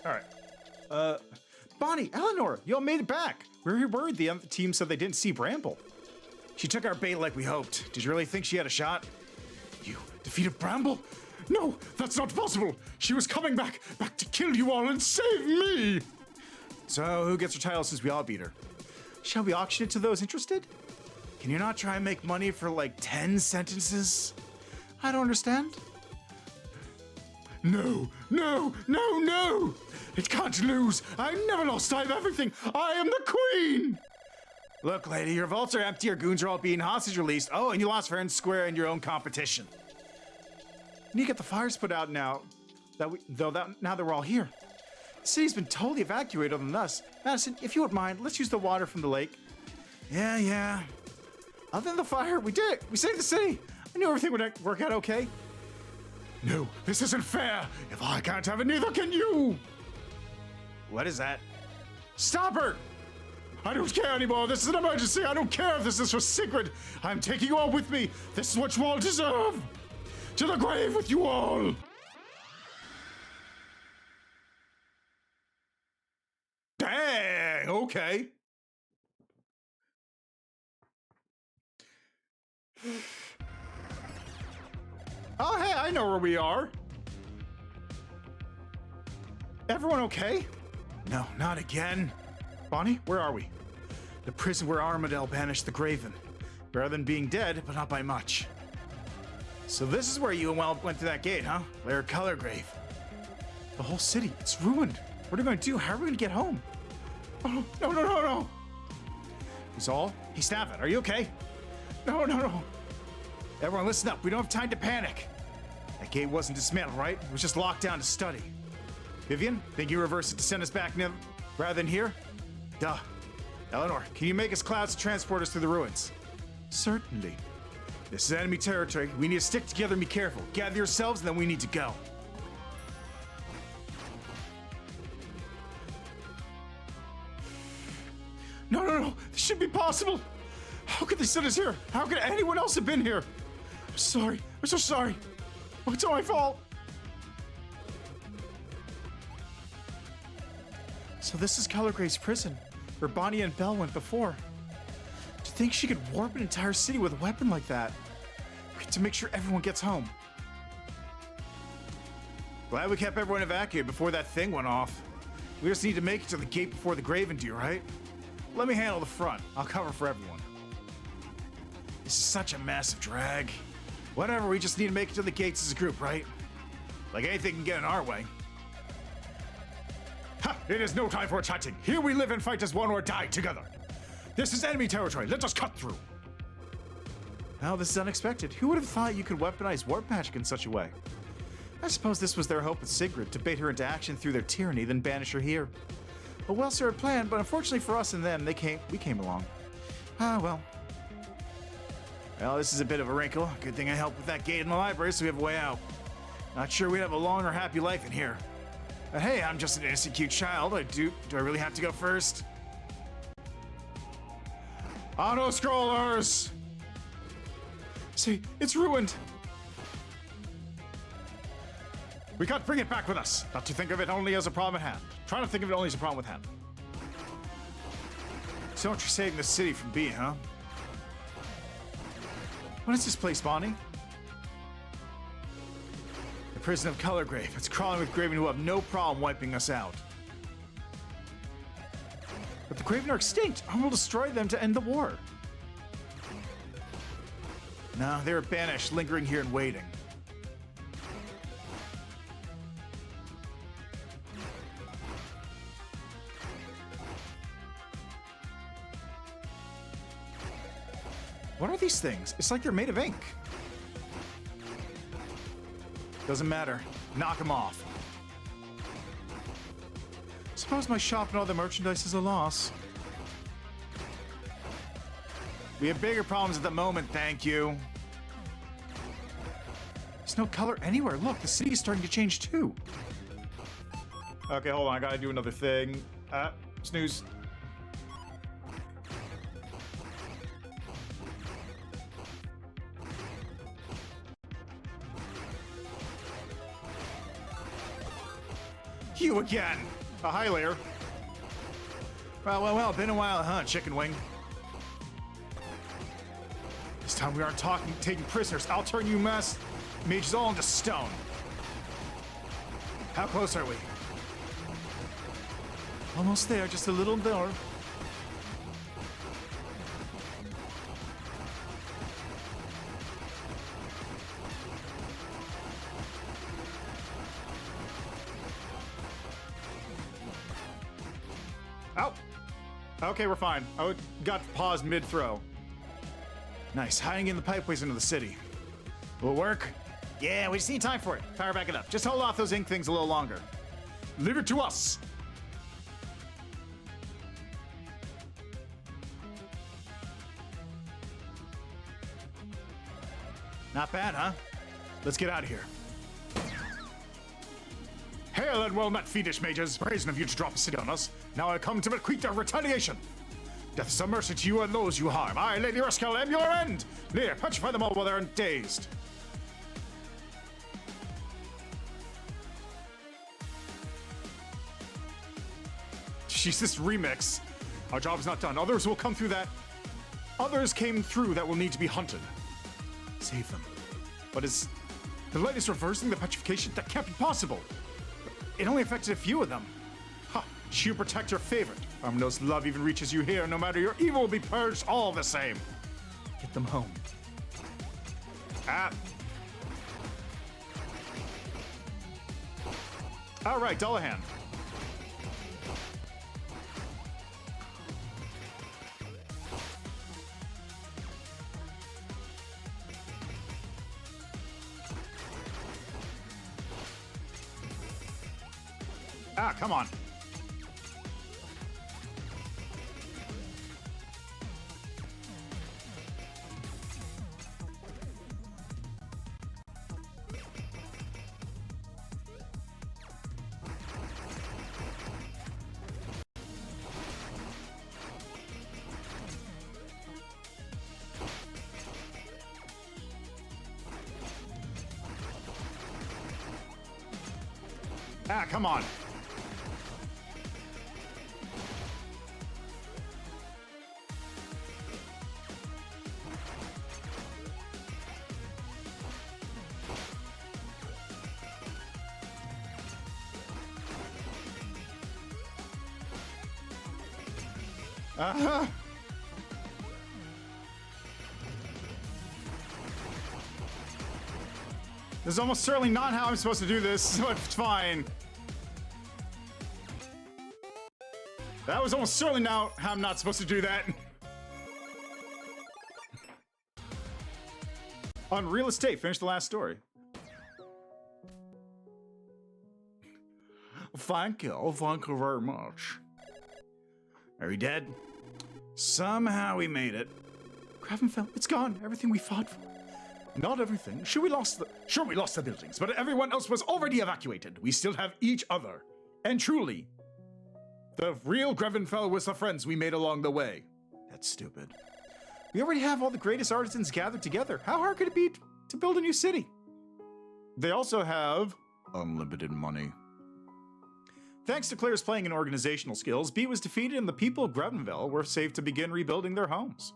Speaker 1: Alright. Bonnie, Eleanor, y'all made it back. We were worried the other team said they didn't see Bramble. She took our bait like we hoped. Did you really think she had a shot? You defeated Bramble? No, that's not possible. She was coming back to kill you all and save me. So who gets her title since we all beat her? Shall we auction it to those interested? Can you not try and make money for like 10 sentences? I don't understand. No. It can't lose. I never lost. I have everything. I am the queen. Look, lady, your vaults are empty. Your goons are all being hostage released. Oh, and you lost fair and square in your own competition. You need to get the fires put out now. Now that we're all here. The city's been totally evacuated other than us. Madison, if you wouldn't mind, let's use the water from the lake. Yeah. Other than the fire, we did it. We saved the city. I knew everything would work out okay. No, this isn't fair. If I can't have it, neither can you. What is that? Stop her! I don't care anymore. This is an emergency. I don't care if this is for secret. I'm taking you all with me. This is what you all deserve. To the grave with you all. Dang, okay. Oh, hey, I know where we are. Everyone okay? No, not again. Bonnie, where are we? The prison where Armadale banished the Graven. Better than being dead, but not by much. So this is where you and Well went through that gate, huh? Lair Colorgrave. The whole city, it's ruined. What are we going to do? How are we going to get home? Oh, no. He's all? Hey, Stafford, are you okay? No. Everyone, listen up. We don't have time to panic. That gate wasn't dismantled, right? It was just locked down to study. Vivian, think you reverse it to send us back rather than here? Duh. Eleanor, can you make us clouds to transport us through the ruins? Certainly. This is enemy territory. We need to stick together and be careful. Gather yourselves, and then we need to go. No. This shouldn't be possible. How could they send us here? How could anyone else have been here? I'm sorry. I'm so sorry. Oh, it's all my fault. So this is Colorgrave's prison, where Bonnie and Belle went before. To think she could warp an entire city with a weapon like that. We have to make sure everyone gets home. Glad we kept everyone evacuated before that thing went off. We just need to make it to the gate before the Graven do, right? Let me handle the front. I'll cover for everyone. This is such a massive drag. Whatever, we just need to make it to the gates as a group, right? Like anything can get in our way. Ha! It is no time for chatting. Here we live and fight as one or die together. This is enemy territory. Let us cut through. Well, this is unexpected. Who would have thought you could weaponize warp magic in such a way? I suppose this was their hope with Sigrid, to bait her into action through their tyranny, then banish her here. A well-served plan, but unfortunately for us and them, we came along. Ah, well. Well, this is a bit of a wrinkle. Good thing I helped with that gate in the library, so we have a way out. Not sure we'd have a long or happy life in here. But hey, I'm just an innocent, cute child. Do I really have to go first? Auto-scrollers! See, it's ruined. We can't bring it back with us. Not to think of it only as a problem at hand. Try to think of it only as a problem with hand. So what you're saving the city from being, huh? What is this place, Bonnie? The prison of Colorgrave. It's crawling with Graven who have no problem wiping us out. But the Graven are extinct. I will destroy them to end the war. No, they were banished, lingering here and waiting. What are these things? It's like they're made of ink. Doesn't matter. Knock them off. Suppose my shop and all the merchandise is a loss. We have bigger problems at the moment, thank you. There's no color anywhere. Look, the city is starting to change too. Okay, hold on. I gotta do another thing. Snooze. You again! Hi, Lair. Well, been a while, huh, chicken wing? This time we aren't taking prisoners. I'll turn you mages all into stone. How close are we? Almost there, just a little more. Oh! Okay, we're fine. I got paused mid-throw. Nice, hiding in the pipeways into the city. Will it work? Yeah, we just need time for it. Power back it up. Just hold off those ink things a little longer. Leave it to us! Not bad, huh? Let's get out of here. Hail and well met, fiendish mages. Brazen of you to drop a city on us. Now I come to bequeath their retaliation. Death is a mercy to you and those you harm. I, Lady Rascal, am your end. Near, petrify them all while they're dazed. Jeez, this remix. Our job is not done. Others will come through that. Others came through that will need to be hunted. Save them. But is the light is reversing the petrification? That can't be possible. It only affected a few of them. Ha! You protect your favorite. Armino's love even reaches you here. No matter your evil will be purged all the same. Get them home. Ah. All right, Dullahan. Ah, come on. Ah, come on. Uh-huh. This is almost certainly not how I'm supposed to do this, so it's fine. That was almost certainly not how I'm not supposed to do that. On real estate, finish the last story. Thank you very much. Are you dead? Somehow we made it. Gravenfell, it's gone. Everything we fought for. Not everything. Sure, we lost the buildings, but everyone else was already evacuated. We still have each other. And truly, the real Gravenfell was the friends we made along the way. That's stupid. We already have all the greatest artisans gathered together. How hard could it be to build a new city? They also have unlimited money. Thanks to Claire's playing and organizational skills, Bee was defeated and the people of Gravenfell were safe to begin rebuilding their homes.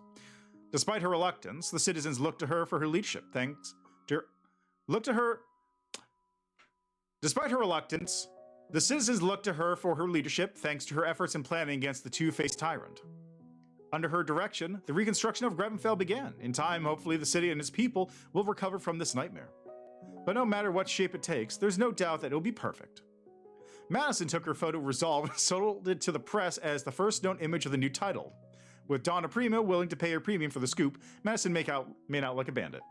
Speaker 1: Despite her reluctance, the citizens looked to her for her leadership. Despite her reluctance, the citizens looked to her for her leadership thanks to her efforts in planning against the two-faced tyrant. Under her direction, the reconstruction of Gravenfell began. In time, hopefully, the city and its people will recover from this nightmare. But no matter what shape it takes, there's no doubt that it will be perfect. Madison took her photo resolve and sold it to the press as the first known image of the new title. With Donna Prima willing to pay her premium for the scoop, Madison made out like a bandit.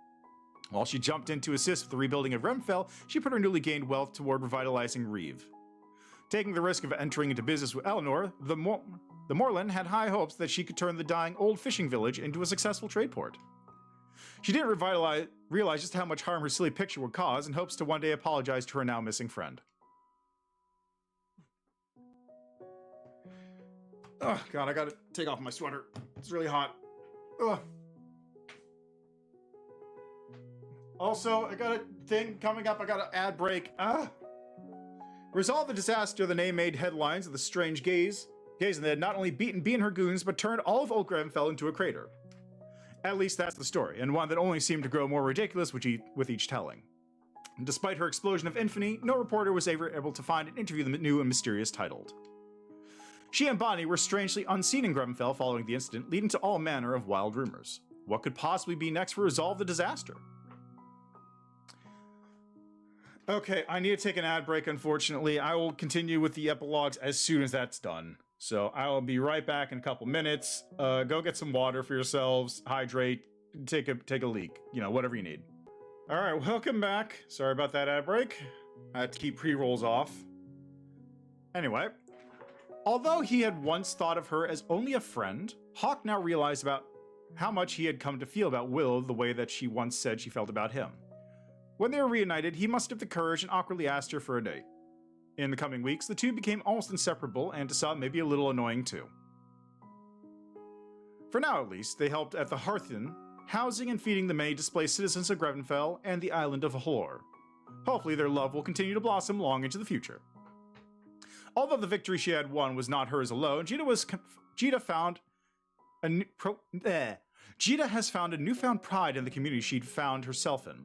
Speaker 1: While she jumped in to assist with the rebuilding of Gravenfell, she put her newly gained wealth toward revitalizing Reeve. Taking the risk of entering into business with Eleanor, the Moreland had high hopes that she could turn the dying old fishing village into a successful trade port. She didn't realize just how much harm her silly picture would cause and hopes to one day apologize to her now missing friend. Oh, God, I gotta take off my sweater. It's really hot. Ugh. Also, I got a thing coming up. I got an ad break. Resolve the disaster, the name made headlines of the strange gaze, and they had not only beaten Bee and her goons, but turned all of Old Gravenfell into a crater. At least that's the story, and one that only seemed to grow more ridiculous with each telling. And despite her explosion of infamy, no reporter was ever able to find and interview the new and mysterious titled. She and Bonnie were strangely unseen in Gravenfell following the incident, leading to all manner of wild rumors. What could possibly be next for Resolve the Disaster? Okay, I need to take an ad break, unfortunately. I will continue with the epilogues as soon as that's done. So I will be right back in a couple minutes. Go get some water for yourselves, hydrate, take a leak, whatever you need. All right, welcome back. Sorry about that ad break. I had to keep pre-rolls off. Anyway. Although he had once thought of her as only a friend, Hawk now realized how much he had come to feel about Will the way that she once said she felt about him. When they were reunited, he mustered the courage and awkwardly asked her for a date. In the coming weeks, the two became almost inseparable and to some maybe a little annoying too. For now at least, they helped at the Hearthen, housing and feeding the many displaced citizens of Grevenfell and the island of Halor. Hopefully their love will continue to blossom long into the future. Although the victory she had won was not hers alone, Jita has found a newfound pride in the community she'd found herself in.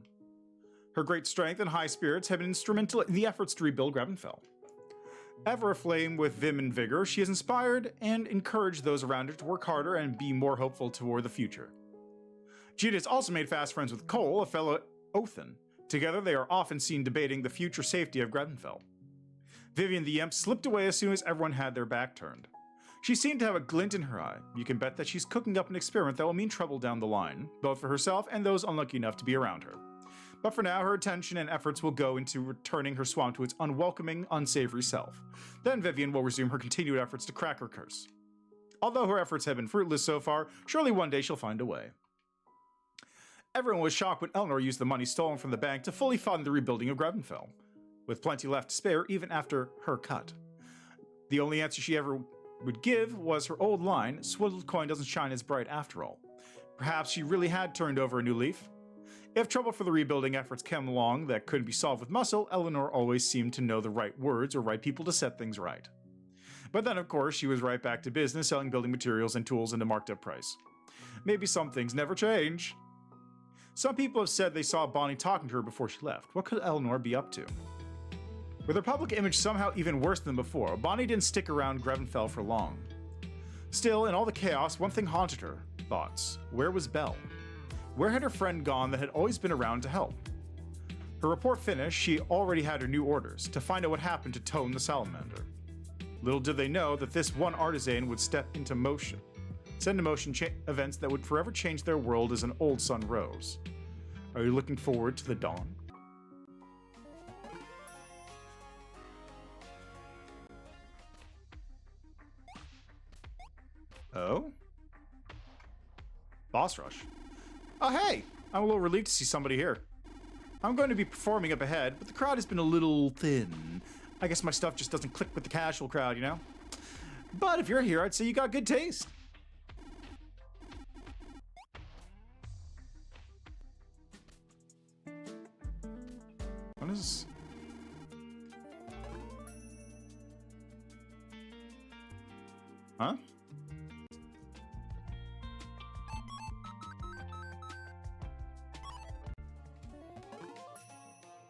Speaker 1: Her great strength and high spirits have been instrumental in the efforts to rebuild Grevenfell. Ever aflame with vim and vigor, she has inspired and encouraged those around her to work harder and be more hopeful toward the future. Jita has also made fast friends with Cole, a fellow Othan. Together, they are often seen debating the future safety of Grevenfell. Vivian the Imp slipped away as soon as everyone had their back turned. She seemed to have a glint in her eye. You can bet that she's cooking up an experiment that will mean trouble down the line, both for herself and those unlucky enough to be around her. But for now, her attention and efforts will go into returning her swamp to its unwelcoming, unsavory self. Then Vivian will resume her continued efforts to crack her curse. Although her efforts have been fruitless so far, surely one day she'll find a way. Everyone was shocked when Eleanor used the money stolen from the bank to fully fund the rebuilding of Grevenfell, with plenty left to spare even after her cut. The only answer she ever would give was her old line, "Swiddled coin doesn't shine as bright after all." Perhaps she really had turned over a new leaf. If trouble for the rebuilding efforts came along that couldn't be solved with muscle, Eleanor always seemed to know the right words or right people to set things right. But then, of course, she was right back to business, selling building materials and tools at a marked up price. Maybe some things never change. Some people have said they saw Bonnie talking to her before she left. What could Eleanor be up to? With her public image somehow even worse than before, Bonnie didn't stick around Grevenfell for long. Still, in all the chaos, one thing haunted her. Thoughts. Where was Belle? Where had her friend gone that had always been around to help? Her report finished, she already had her new orders, to find out what happened to Tone the Salamander. Little did they know that this one artisan would send into motion events that would forever change their world as an old sun rose. Are you looking forward to the dawn? Oh? Boss rush. Oh hey! I'm a little relieved to see somebody here. I'm going to be performing up ahead, but the crowd has been a little thin. I guess my stuff just doesn't click with the casual crowd, you know? But if you're here, I'd say you got good taste. What is... Huh?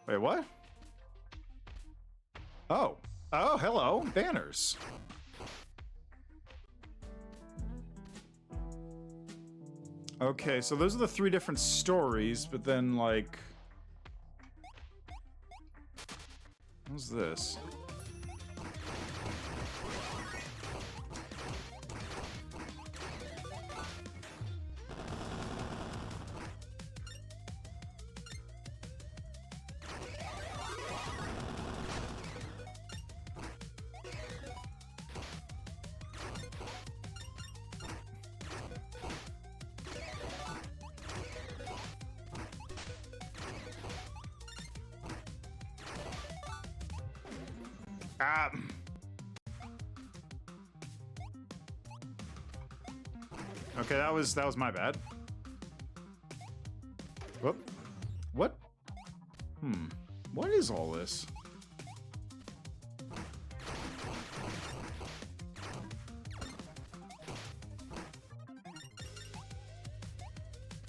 Speaker 1: Wait, what? Oh. Oh, hello. Banners. Okay, so those are the 3 different stories, but then, like... What's this? Okay, that was my bad. Whoop. What? What is all this?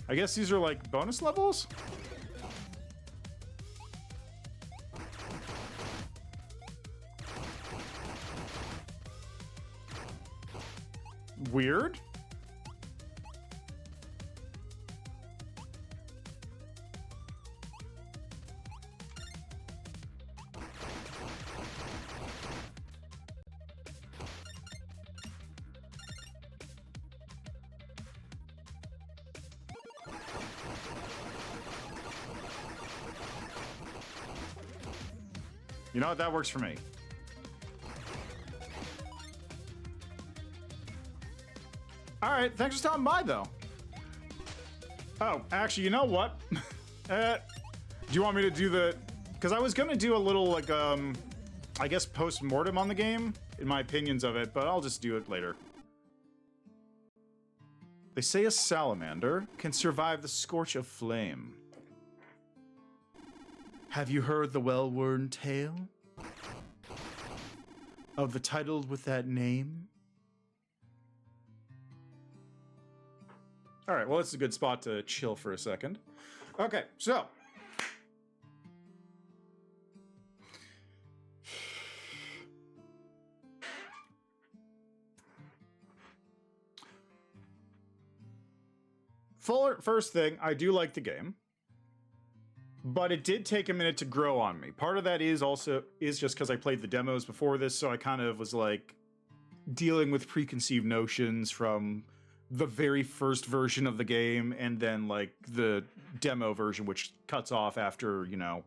Speaker 1: I guess these are like bonus levels? Weird. You know what? That works for me. All right, thanks for stopping by, though. Oh, actually, you know what? Do you want me to do the... Because I was going to do a little, like, I guess post-mortem on the game, in my opinions of it, but I'll just do it later. They say a salamander can survive the scorch of flame. Have you heard the well-worn tale of the title with that name? All right, well, it's a good spot to chill for a second. Okay, so... First thing, I do like the game, but it did take a minute to grow on me. Part of that is just because I played the demos before this, so I kind of was like dealing with preconceived notions from the very first version of the game, and then like the demo version, which cuts off after, you know,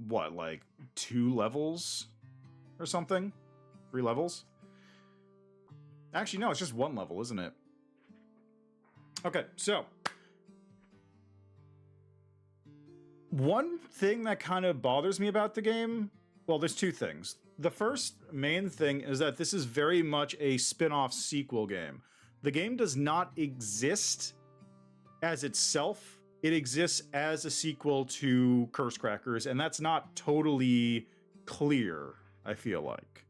Speaker 1: what, like 2 levels or something? 3 levels? Actually, no, it's just 1 level, isn't it? Okay, so one thing that kind of bothers me about the game, well, there's 2 things. The first main thing is that this is very much a spin-off sequel game. The game does not exist as itself. It exists as a sequel to Curse Crackers, and that's not totally clear, I feel like.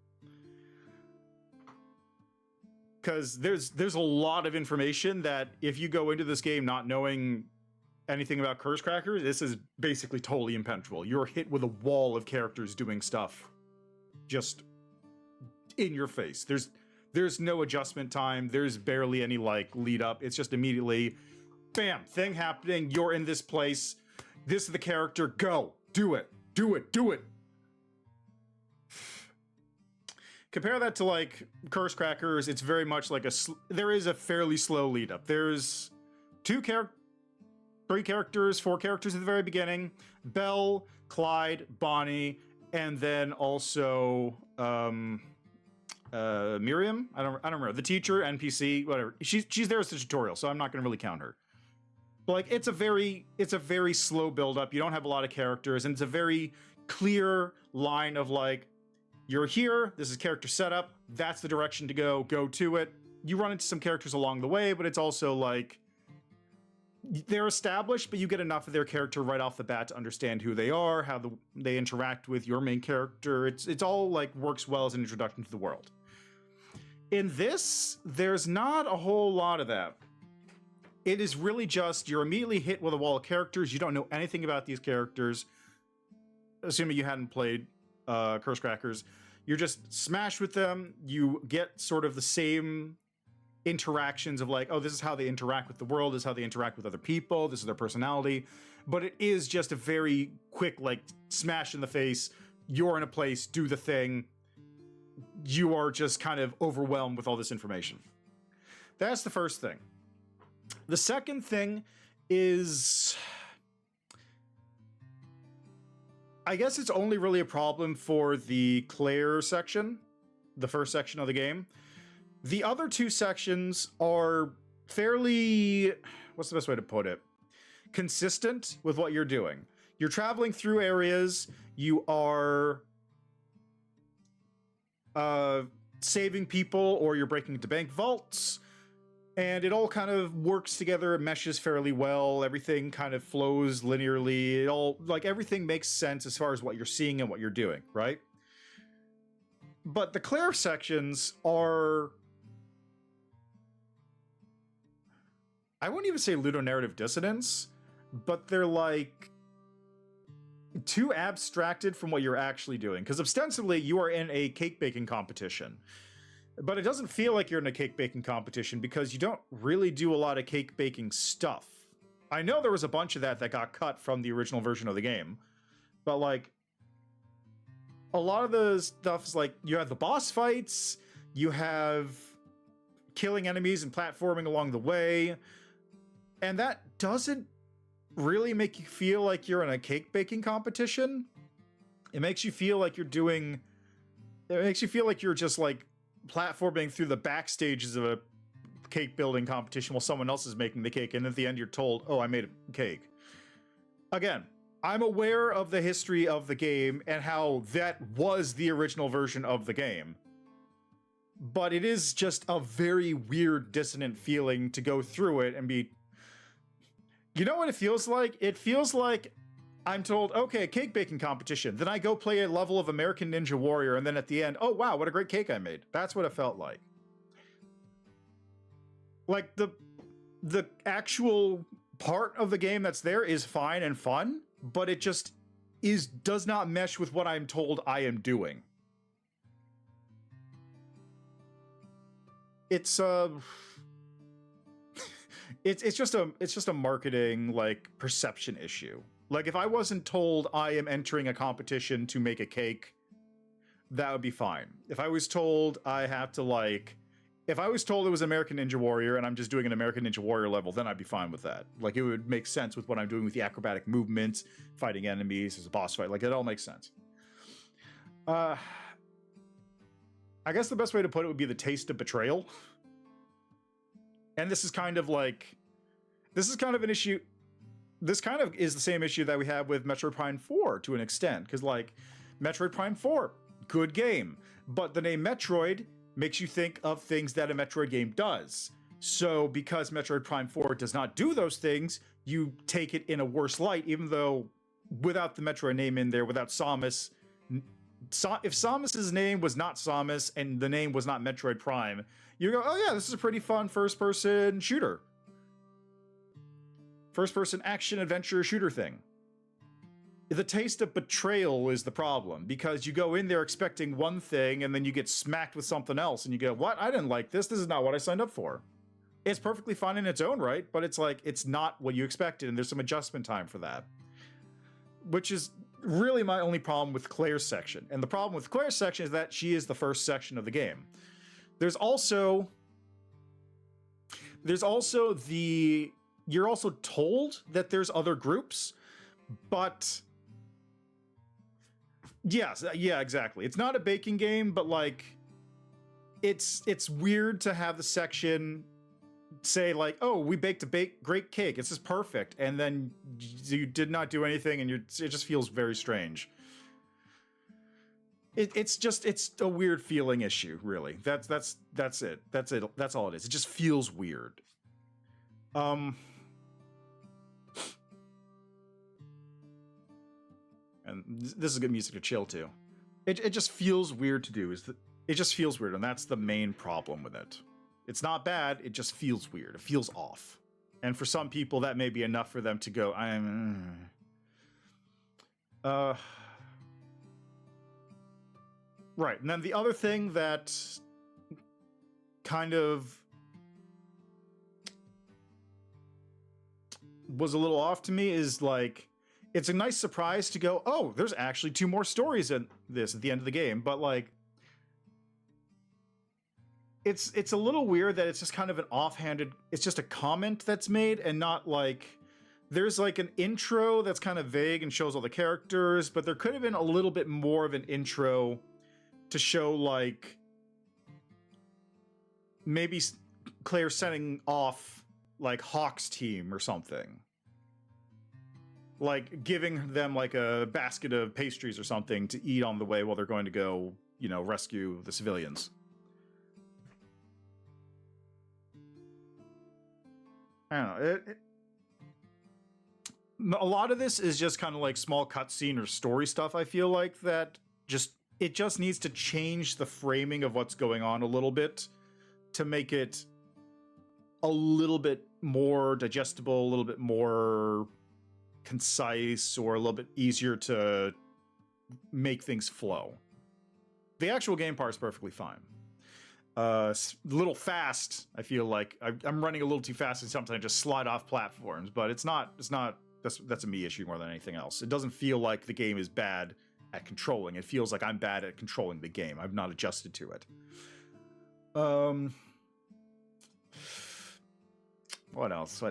Speaker 1: Because there's a lot of information that if you go into this game not knowing anything about Curse Crackers, this is basically totally impenetrable. You're hit with a wall of characters doing stuff just in your face. There's no adjustment time. There's barely any like lead up. It's just immediately, bam, thing happening. You're in this place. This is the character. Go. Do it. Do it. Do it. Compare that to like Curse Crackers. It's very much like there is a fairly slow lead up. There's 3 characters, 4 characters at the very beginning: Belle, Clyde, Bonnie, and then also Miriam. I don't remember, the teacher, NPC, whatever. She's there as the tutorial, so I'm not going to really count her. But like it's a very slow build up. You don't have a lot of characters, and it's a very clear line of like, you're here, this is character setup, that's the direction to go to it. You run into some characters along the way, but it's also like, they're established, but you get enough of their character right off the bat to understand who they are, how they interact with your main character. It's all like works well as an introduction to the world. In this, there's not a whole lot of that. It is really just, you're immediately hit with a wall of characters. You don't know anything about these characters, assuming you hadn't played Curse Crackers. You're just smashed with them. You get sort of the same interactions of like, oh, this is how they interact with the world, this is how they interact with other people, this is their personality. But it is just a very quick, like, smash in the face. You're in a place, do the thing. You are just kind of overwhelmed with all this information. That's the first thing. The second thing is, I guess it's only really a problem for the Claire section, the first section of the game. The other 2 sections are fairly, what's the best way to put it? Consistent with what you're doing. You're traveling through areas, you are saving people, or you're breaking into bank vaults, and it all kind of works together. It meshes fairly well. Everything kind of flows linearly. It all, like, everything makes sense as far as what you're seeing and what you're doing, right? But the Claire sections are, I wouldn't even say ludonarrative dissonance, but they're like too abstracted from what you're actually doing. Because ostensibly you are in a cake baking competition, but it doesn't feel like you're in a cake baking competition because you don't really do a lot of cake baking stuff. I know there was a bunch of that got cut from the original version of the game, but like a lot of the stuff is like, you have the boss fights, you have killing enemies and platforming along the way, and that doesn't really make you feel like you're in a cake baking competition. It makes you feel like you're just like platforming through the backstages of a cake building competition while someone else is making the cake, and at the end you're told, oh, I made a cake. Again, I'm aware of the history of the game and how that was the original version of the game. But it is just a very weird, dissonant feeling to go through it and be... You know what it feels like? It feels like I'm told, okay, cake baking competition. Then I go play a level of American Ninja Warrior, and then at the end, oh wow, what a great cake I made. That's what it felt like. Like, the actual part of the game that's there is fine and fun, but it just does not mesh with what I'm told I am doing. It's it's just a marketing, like, perception issue. Like, if I wasn't told I am entering a competition to make a cake, that would be fine. If I was told I have to, like, if I was told it was American Ninja Warrior and I'm just doing an American Ninja Warrior level, then I'd be fine with that. Like, it would make sense with what I'm doing with the acrobatic movements, fighting enemies, as a boss fight. Like, it all makes sense. I guess the best way to put it would be the taste of betrayal. And this is kind of like... This is kind of an issue... This kind of is the same issue that we have with Metroid Prime 4 to an extent. Because, like, Metroid Prime 4, good game. But the name Metroid makes you think of things that a Metroid game does. So, because Metroid Prime 4 does not do those things, you take it in a worse light, even though without the Metroid name in there, without Samus... if Samus's name was not Samus and the name was not Metroid Prime, you go, oh yeah, this is a pretty fun first-person shooter. First-person action-adventure shooter thing. The taste of betrayal is the problem, because you go in there expecting one thing and then you get smacked with something else and you go, what? I didn't like this. This is not what I signed up for. It's perfectly fine in its own right, but it's like, it's not what you expected, and there's some adjustment time for that. Which is really my only problem with Claire's section. And the problem with Claire's section is that she is the first section of the game. There's also the... You're also told that there's other groups, but... Yes, yeah, exactly. It's not a baking game, but, like, it's weird to have the section say, like, oh, we baked a great cake, this is perfect, and then you did not do anything, and it just feels very strange. It's a weird feeling issue, really. That's it. That's all it is. It just feels weird. And this is good music to chill to. It just feels weird to do. It just feels weird, and that's the main problem with it. It's not bad, it just feels weird. It feels off. And for some people, that may be enough for them to go, Right, and then the other thing that kind of was a little off to me is, like, it's a nice surprise to go, oh, there's actually 2 more stories in this at the end of the game, but, like, it's a little weird that it's just kind of an offhanded, it's just a comment that's made and not, like, there's, like, an intro that's kind of vague and shows all the characters, but there could have been a little bit more of an intro to show, like, maybe Claire setting off, like, Hawk's team or something. Like, giving them, like, a basket of pastries or something to eat on the way while they're going to go, you know, rescue the civilians. I don't know. A lot of this is just kind of like small cutscene or story stuff, I feel like, that it just needs to change the framing of what's going on a little bit to make it a little bit more digestible, a little bit more concise, or a little bit easier to make things flow. The actual game part is perfectly fine. A little fast, I feel like. I'm running a little too fast and sometimes I just slide off platforms, but it's not, that's a me issue more than anything else. It doesn't feel like the game is bad at controlling. It feels like I'm bad at controlling the game. I've not adjusted to it. What else?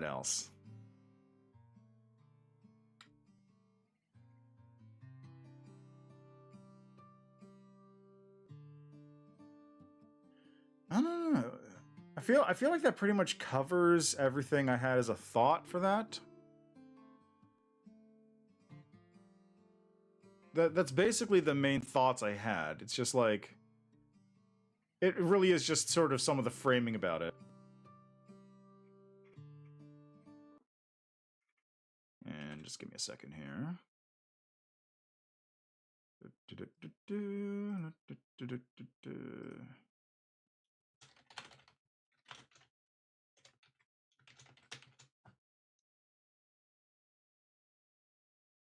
Speaker 1: I don't know. I feel like that pretty much covers everything I had as a thought for that. That's basically the main thoughts I had. It's just like, it really is just sort of some of the framing about it. And just give me a second here.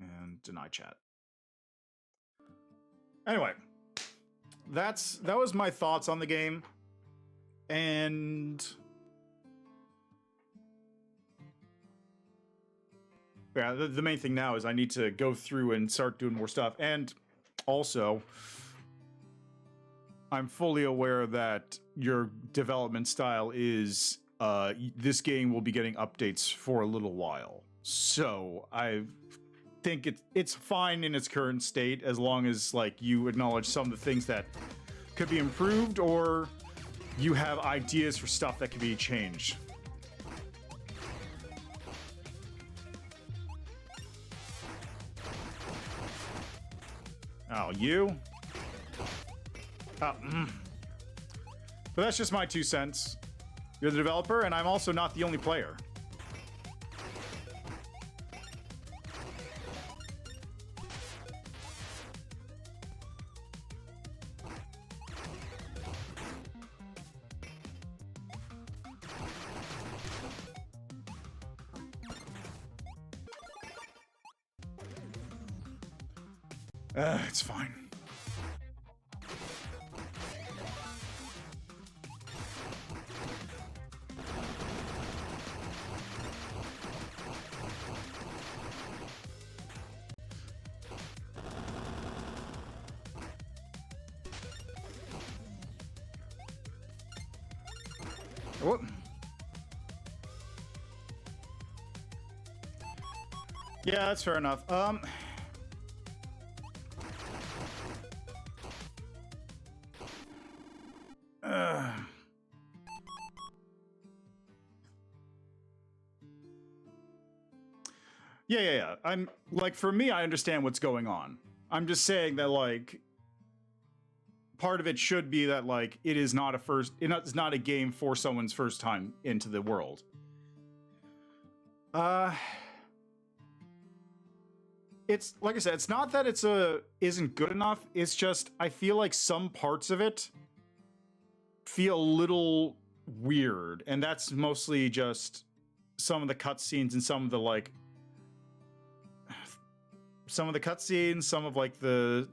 Speaker 1: And deny chat. Anyway, that was my thoughts on the game. And yeah, the main thing now is I need to go through and start doing more stuff. And also, I'm fully aware that your development style is this game will be getting updates for a little while. So I think it's fine in its current state as long as like you acknowledge some of the things that could be improved or you have ideas for stuff that could be changed. Oh, you? But that's just my 2 cents. You're the developer, and I'm also not the only player. It's fine. Whoop. Yeah, that's fair enough. Yeah. I'm like, for me, I understand what's going on. I'm just saying that like part of it should be that like it's not a game for someone's first time into the world. It's like I said, it's not that isn't good enough. It's just I feel like some parts of it feel a little weird, and that's mostly just some of the cutscenes and some of the like some of like the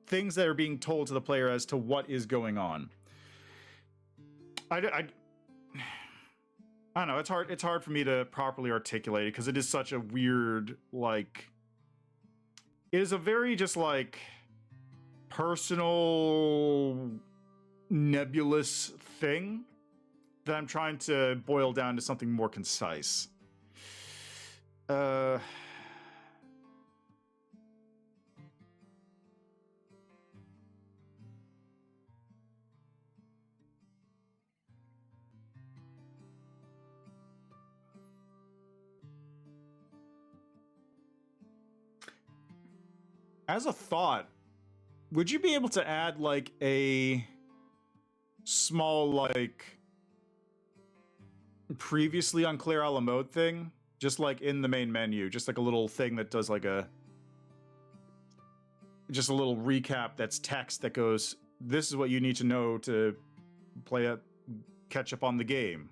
Speaker 1: things that are being told to the player as to what is going on. I don't know. It's hard for me to properly articulate it because it is such a weird, like, it is a very just like personal, nebulous thing that I'm trying to boil down to something more concise. As a thought, would you be able to add like a small like previously unclear a la mode thing, just like in the main menu, just like a little thing that does like just a little recap that's text that goes, this is what you need to know to catch up on the game.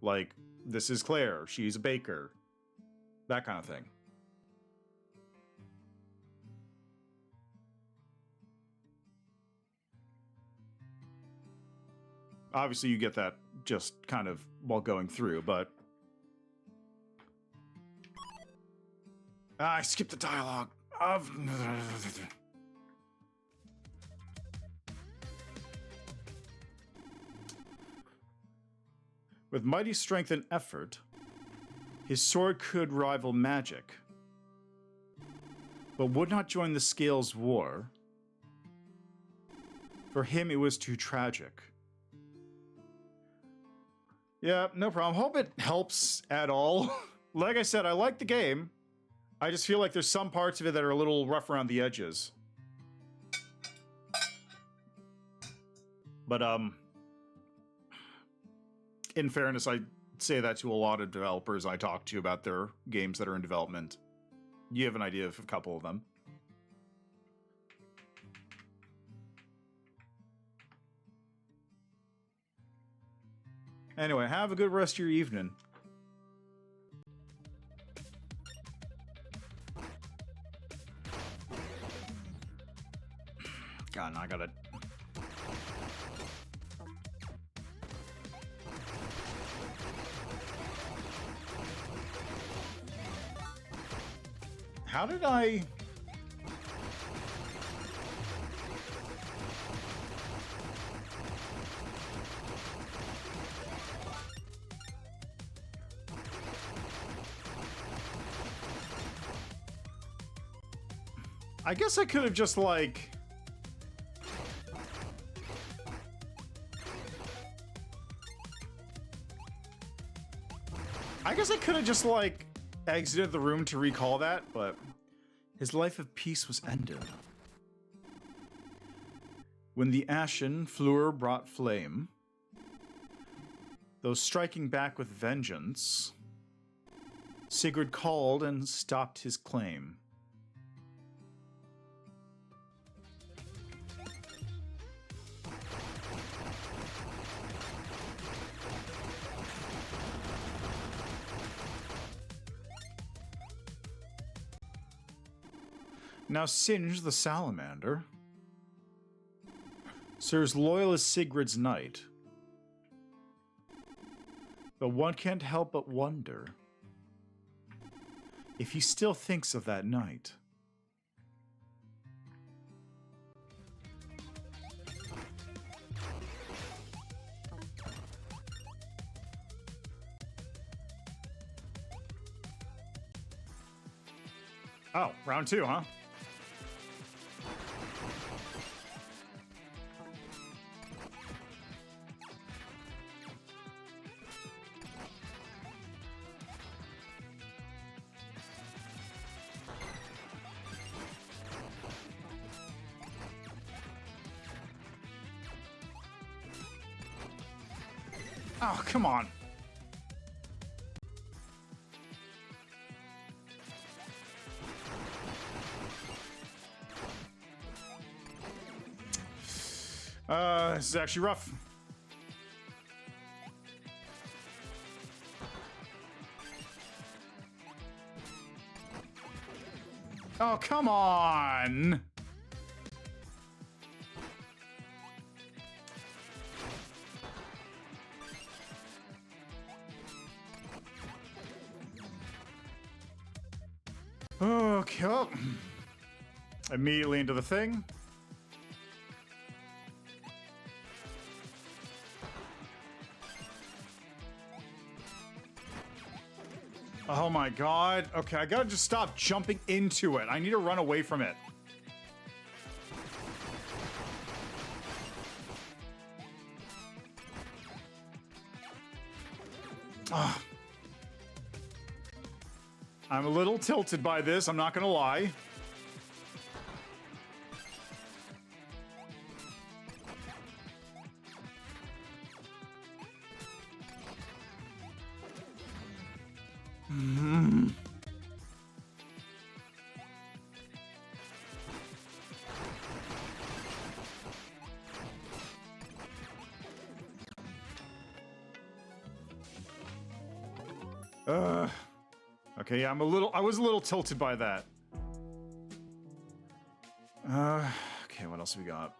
Speaker 1: Like, this is Claire, she's a baker. That kind of thing. Obviously, you get that just kind of while going through, but... I skipped the dialogue. With mighty strength and effort, his sword could rival magic, but would not join the Scales' war. For him, it was too tragic. Yeah, no problem. Hope it helps at all. Like I said, I like the game. I just feel like there's some parts of it that are a little rough around the edges. But, in fairness, I say that to a lot of developers I talk to about their games that are in development. You have an idea of a couple of them. Anyway, have a good rest of your evening. God, now I gotta... How did I... I guess I could have just, like... I guess I could have just, like, exited the room to recall that, but... His life of peace was ended. When the ashen fleur brought flame, though striking back with vengeance, Sigurd called and stopped his claim. Now Singe the Salamander serves loyal as Sigurd's knight. But one can't help but wonder if he still thinks of that night. Oh, round two, huh? Oh, come on. This is actually rough. Oh, come on. Okay. Oh. Immediately into the thing. Oh my god. Okay, I gotta just stop jumping into it. I need to run away from it. Ugh. I'm a little tilted by this, I'm not gonna lie. Okay, yeah, I was a little tilted by that. Okay, what else have we got?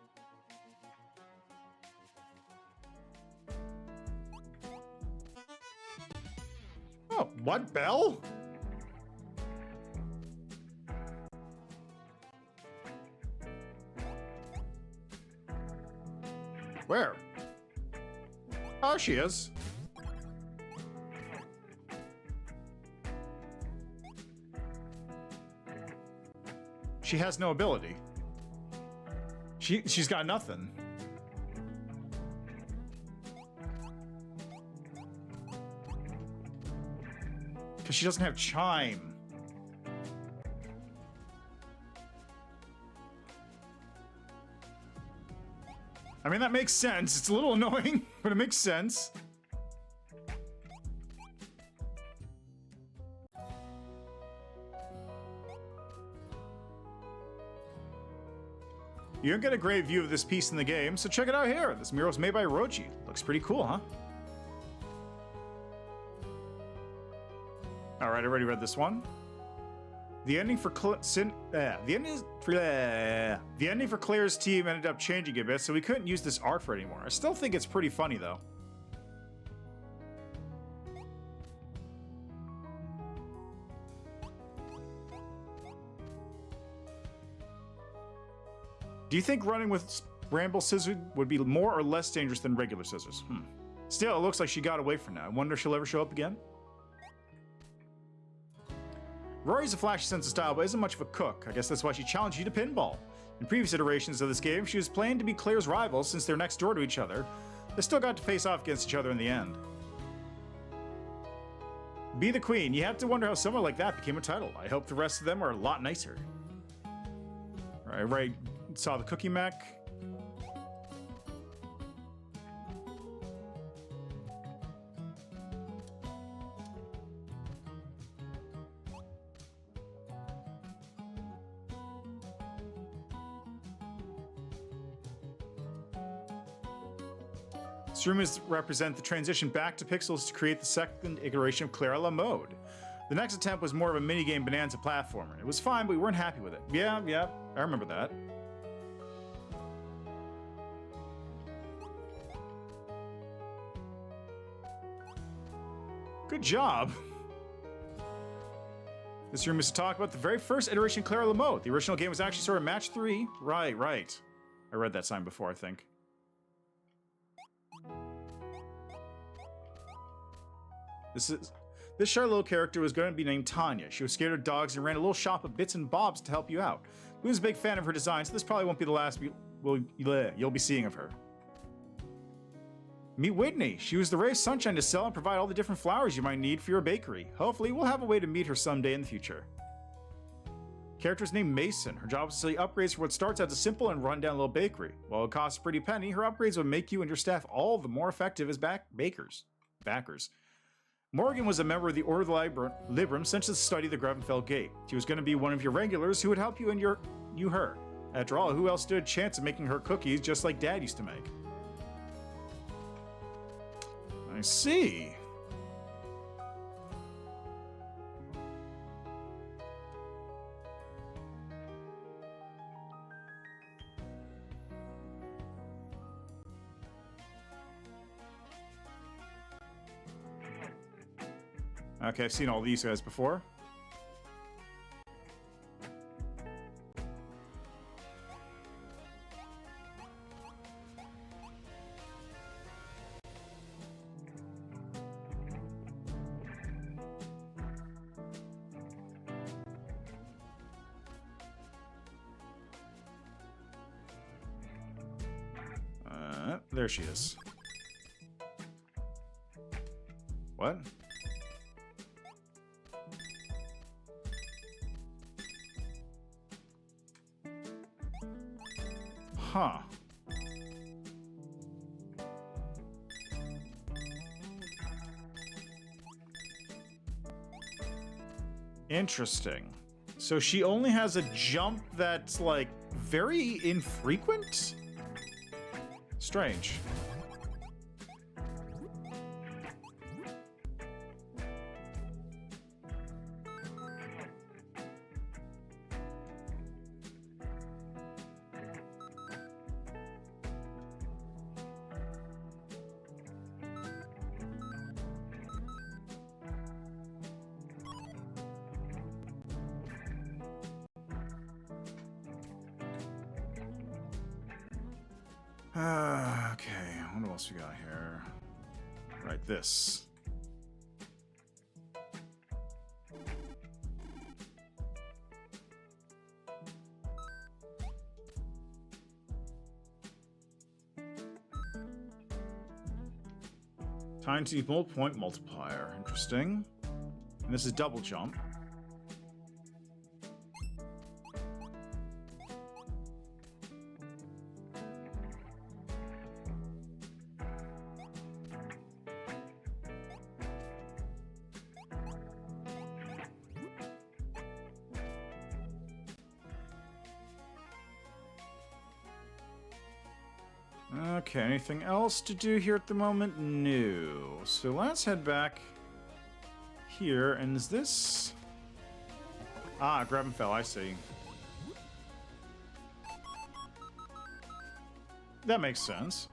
Speaker 1: Oh, what bell? Where? Oh, she is. She has no ability. She's got nothing. Because she doesn't have chime. I mean, that makes sense. It's a little annoying, but it makes sense. You don't get a great view of this piece in the game, so check it out here. This mural was made by Rochi. Looks pretty cool, huh? All right, I already read this one. The ending for the ending for Claire's team ended up changing a bit, so we couldn't use this art for it anymore. I still think it's pretty funny, though. Do you think running with bramble scissors would be more or less dangerous than regular scissors? Still, it looks like she got away for now. I wonder if she'll ever show up again. Rory's a flashy sense of style, but isn't much of a cook. I guess that's why she challenged you to pinball. In previous iterations of this game, she was planned to be Claire's rival since they're next door to each other. They still got to face off against each other in the end. Be the queen. You have to wonder how someone like that became a title. I hope the rest of them are a lot nicer. Right. Saw the cookie mech. These rooms represent the transition back to pixels to create the second iteration of Clara La Mode. The next attempt was more of a minigame bonanza platformer. It was fine, but we weren't happy with it. Yeah, I remember that. Good job. This room is to talk about the very first iteration of Clara La Mode. The original game was actually sort of match 3. Right. I read that sign before, I think. This shy little character was going to be named Tanya. She was scared of dogs and ran a little shop of bits and bobs to help you out. Bloom's a big fan of her design, so this probably won't be the last you'll be seeing of her. Meet Whitney. She was the ray of sunshine to sell and provide all the different flowers you might need for your bakery. Hopefully, we'll have a way to meet her someday in the future. Character's named Mason. Her job is to sell upgrades for what starts as a simple and rundown little bakery. While it costs a pretty penny, her upgrades would make you and your staff all the more effective as backers. Morgan was a member of the Order of the Librum since the study of the Grevenfeld Gate. She was going to be one of your regulars who would help you and her. After all, who else stood a chance of making her cookies just like Dad used to make? I see. Okay, I've seen all these guys before. There she is. What? Huh. Interesting. So she only has a jump that's, like, very infrequent? Strange. Okay, what else we got here? Right, this. Time to multiple point multiplier. Interesting. And this is double jump. Okay, anything else to do here at the moment? No. So let's head back here. And is this... Ah, grab and fell, I see. That makes sense.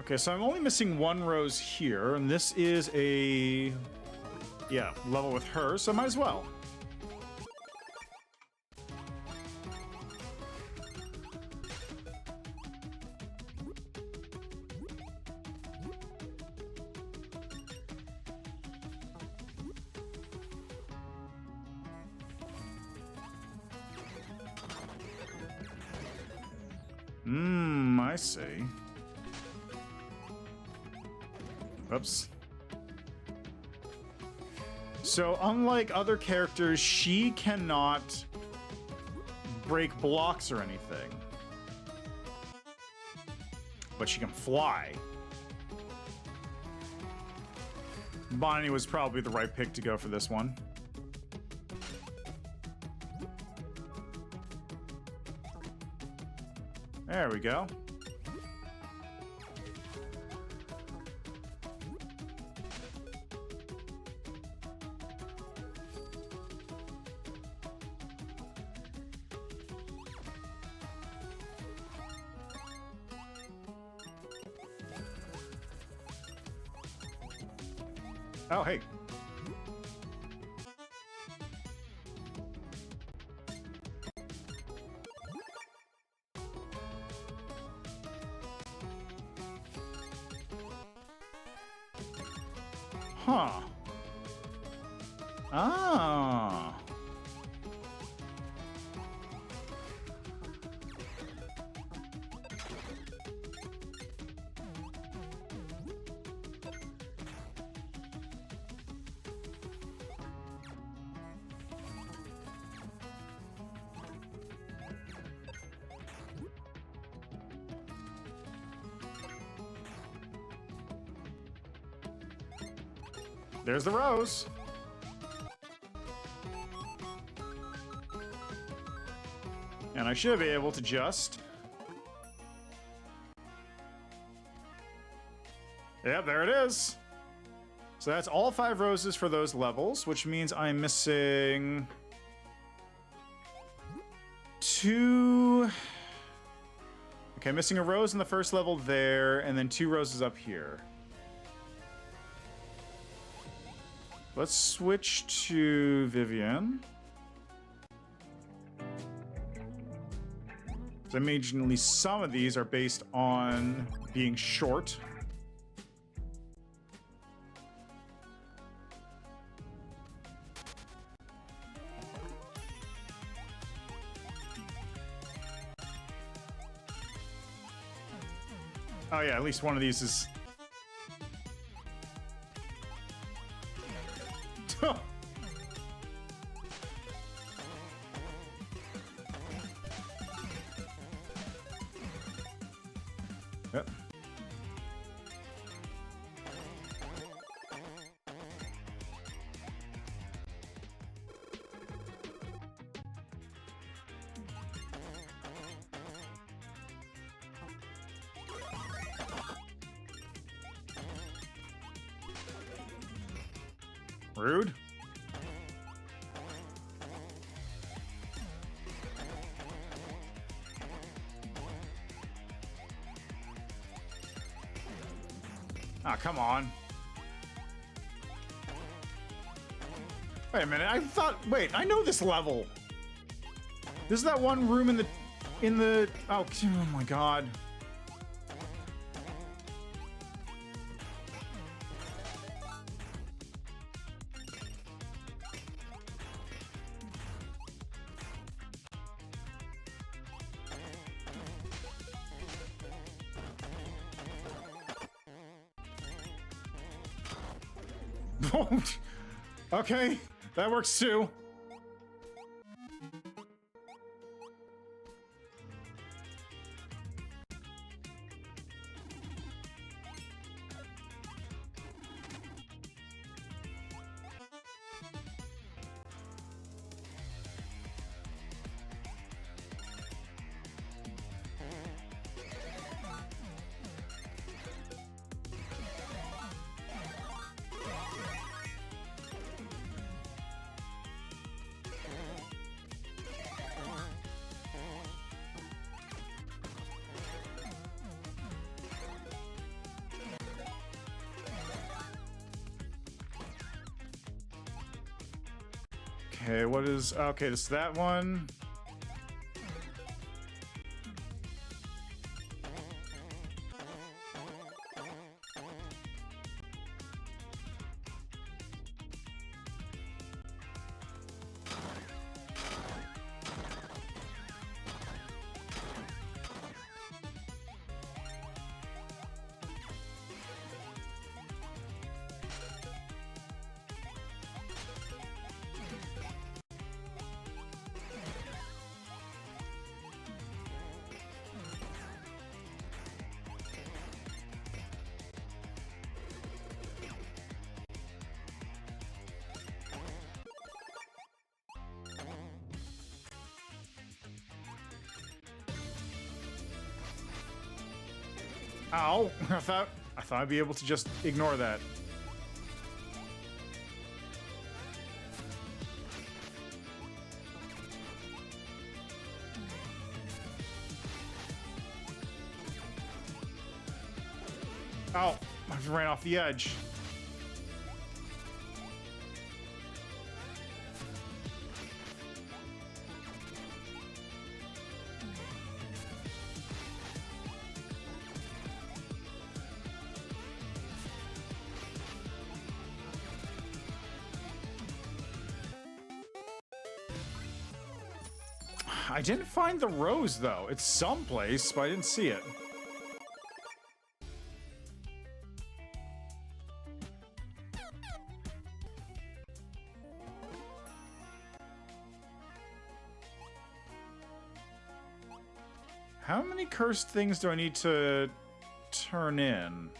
Speaker 1: Okay, so I'm only missing one rose here, and this is a... yeah, level with her, so I might as well. I see. Oops. So, unlike other characters, she cannot break blocks or anything. But she can fly. Bonnie was probably the right pick to go for this one. There we go. Oh, hey. Huh. Ah. There's the rose. And I should be able to just... Yep, there it is. So that's all 5 roses for those levels, which means I'm missing 2... Okay, I'm missing a rose in the first level there, and then 2 roses up here. Let's switch to Vivian. So I imagine at least some of these are based on being short. Oh yeah, at least one of these is... Yep. Rude. Ah, come on. Wait a minute, I thought... Wait, I know this level. This is that one room in the... Oh my god. Okay, that works too. Okay, what is... Okay, it's that one. Ow! I thought I'd be able to just ignore that. Ow! I just ran off the edge. I didn't find the rose, though. It's someplace, but I didn't see it. How many cursed things do I need to turn in?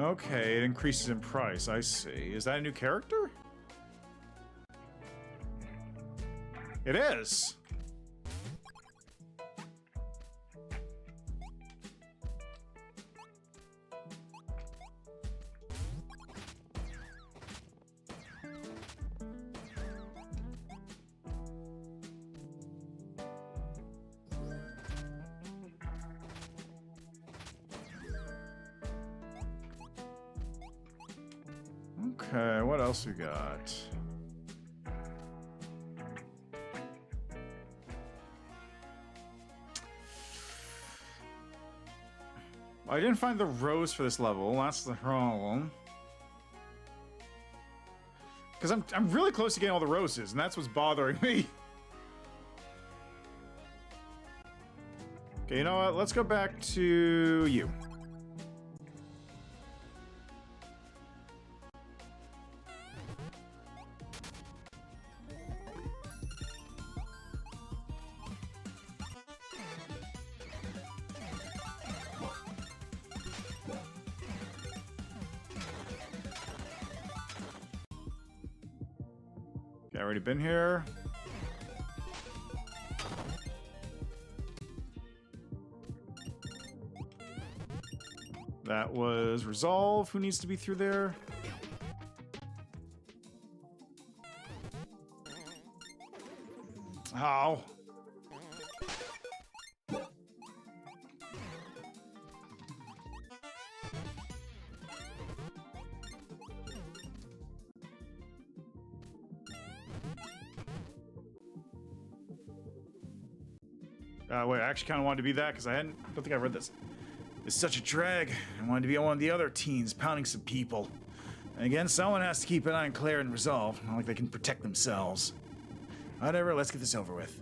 Speaker 1: Okay, it increases in price, I see. Is that a new character? It is! Okay, what else we got? I didn't find the rose for this level. That's the problem. Because I'm really close to getting all the roses, and that's what's bothering me. Okay, you know what? Let's go back to you. Okay, already been here. That was resolve. Who needs to be through there? Ow. Wait, I actually kind of wanted to be that because I don't think I read this. It's such a drag. I wanted to be one of the other teens pounding some people. And again, someone has to keep an eye on Claire and Resolve. Not like they can protect themselves. Whatever, let's get this over with.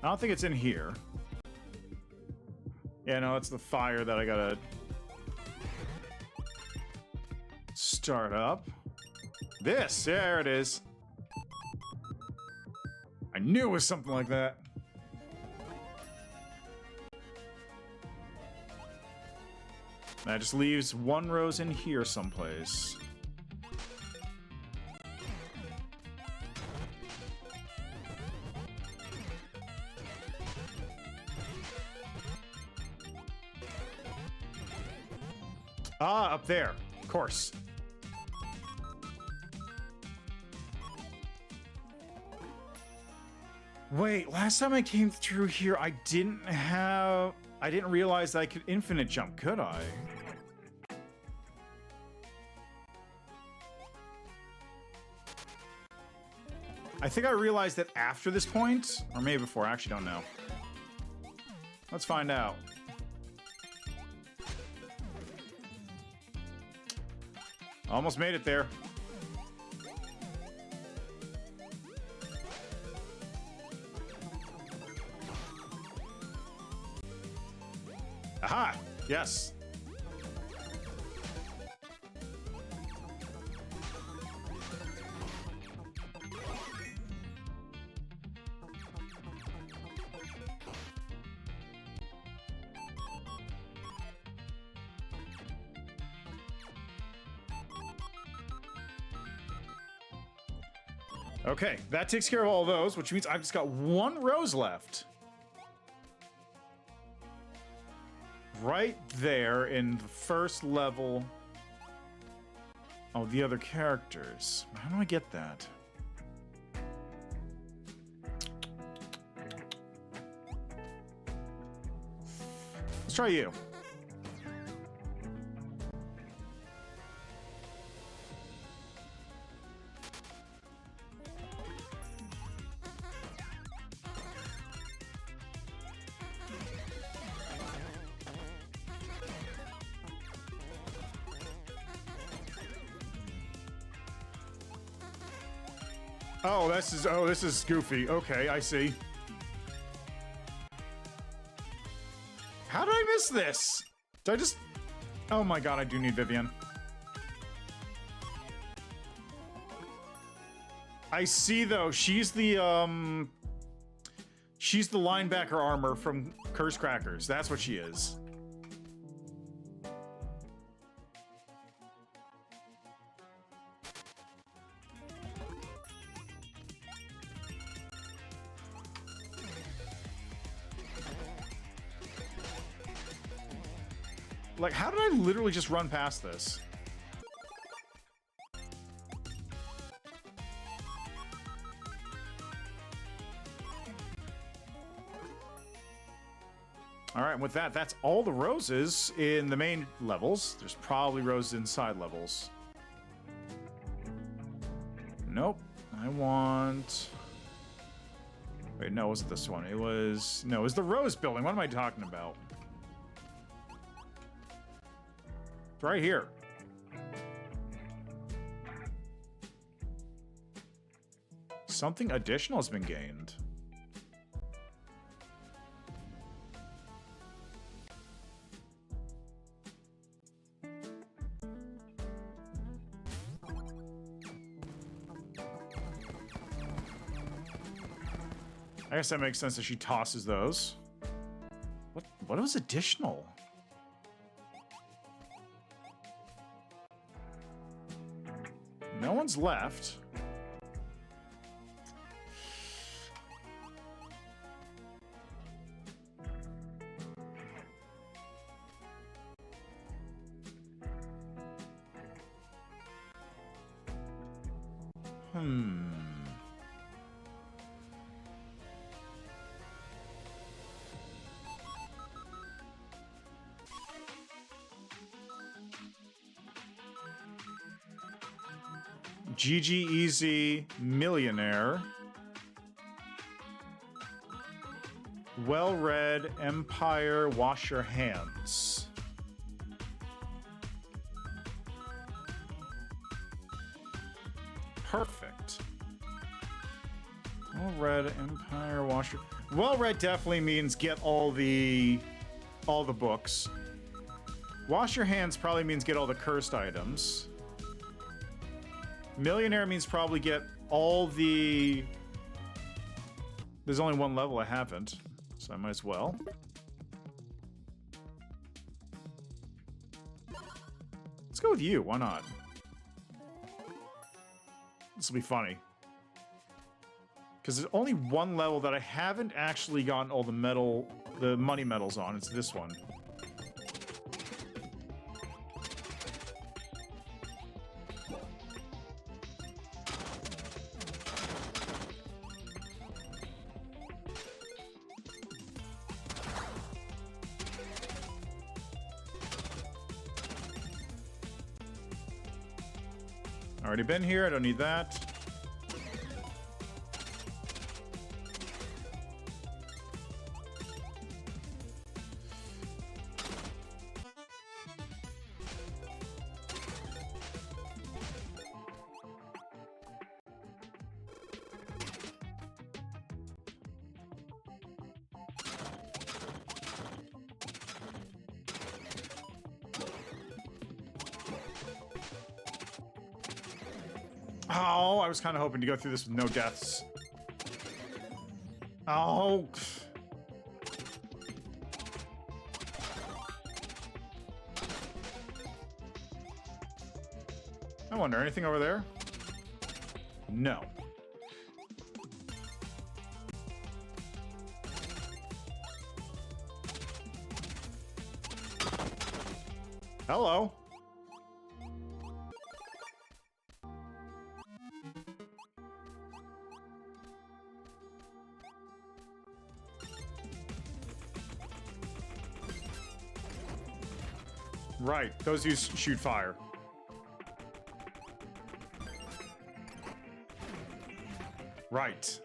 Speaker 1: I don't think it's in here. Yeah, no, it's the fire that I gotta start up. This, there it is. I knew it was something like that. That just leaves one rose in here someplace. Ah, up there. Of course. Wait, last time I came through here, I didn't realize I could infinite jump, could I? I think I realized that after this point, or maybe before, I actually don't know. Let's find out. Almost made it there. Aha! Yes. Okay, that takes care of all those, which means I've just got one rose left. Right there in the first level of the other characters. How do I get that? Let's try you. Oh, this is goofy. Okay, I see. How did I miss this? Did I just... Oh my god, I do need Vivian. I see, though. She's the linebacker armor from Curse Crackers. That's what she is. Like, how did I literally just run past this? All right, with that, that's all the roses in the main levels. There's probably roses inside levels. Nope. I want... Wait, no, it wasn't this one. It was... No, it was the rose building. What am I talking about? It's right here. Something additional has been gained. I guess that makes sense that she tosses those. What was additional? No one's left. GG Easy Millionaire. Well-read Empire Wash Your Hands. Perfect. Well-read Empire Wash Your... Well-read definitely means get all the books. Wash Your Hands probably means get all the cursed items. Millionaire means probably get all the... There's only one level I haven't, so I might as well. Let's go with you, why not? This will be funny. Because there's only one level that I haven't actually gotten all the money medals on. It's this one. Already been here, I don't need that. Oh, I was kind of hoping to go through this with no deaths. Oh. I wonder, anything over there? No. Hello. Right, those shoot fire. Right.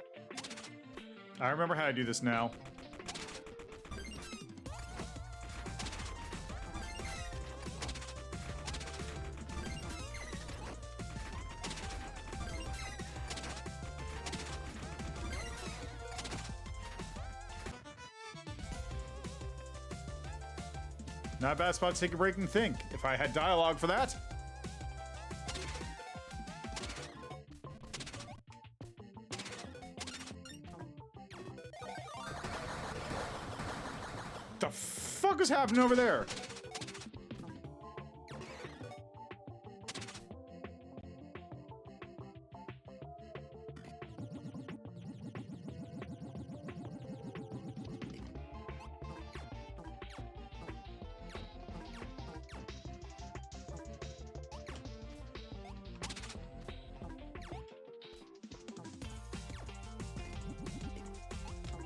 Speaker 1: I remember how to do this now. Not a bad spot to take a break and think, if I had dialogue for that. The fuck is happening over there?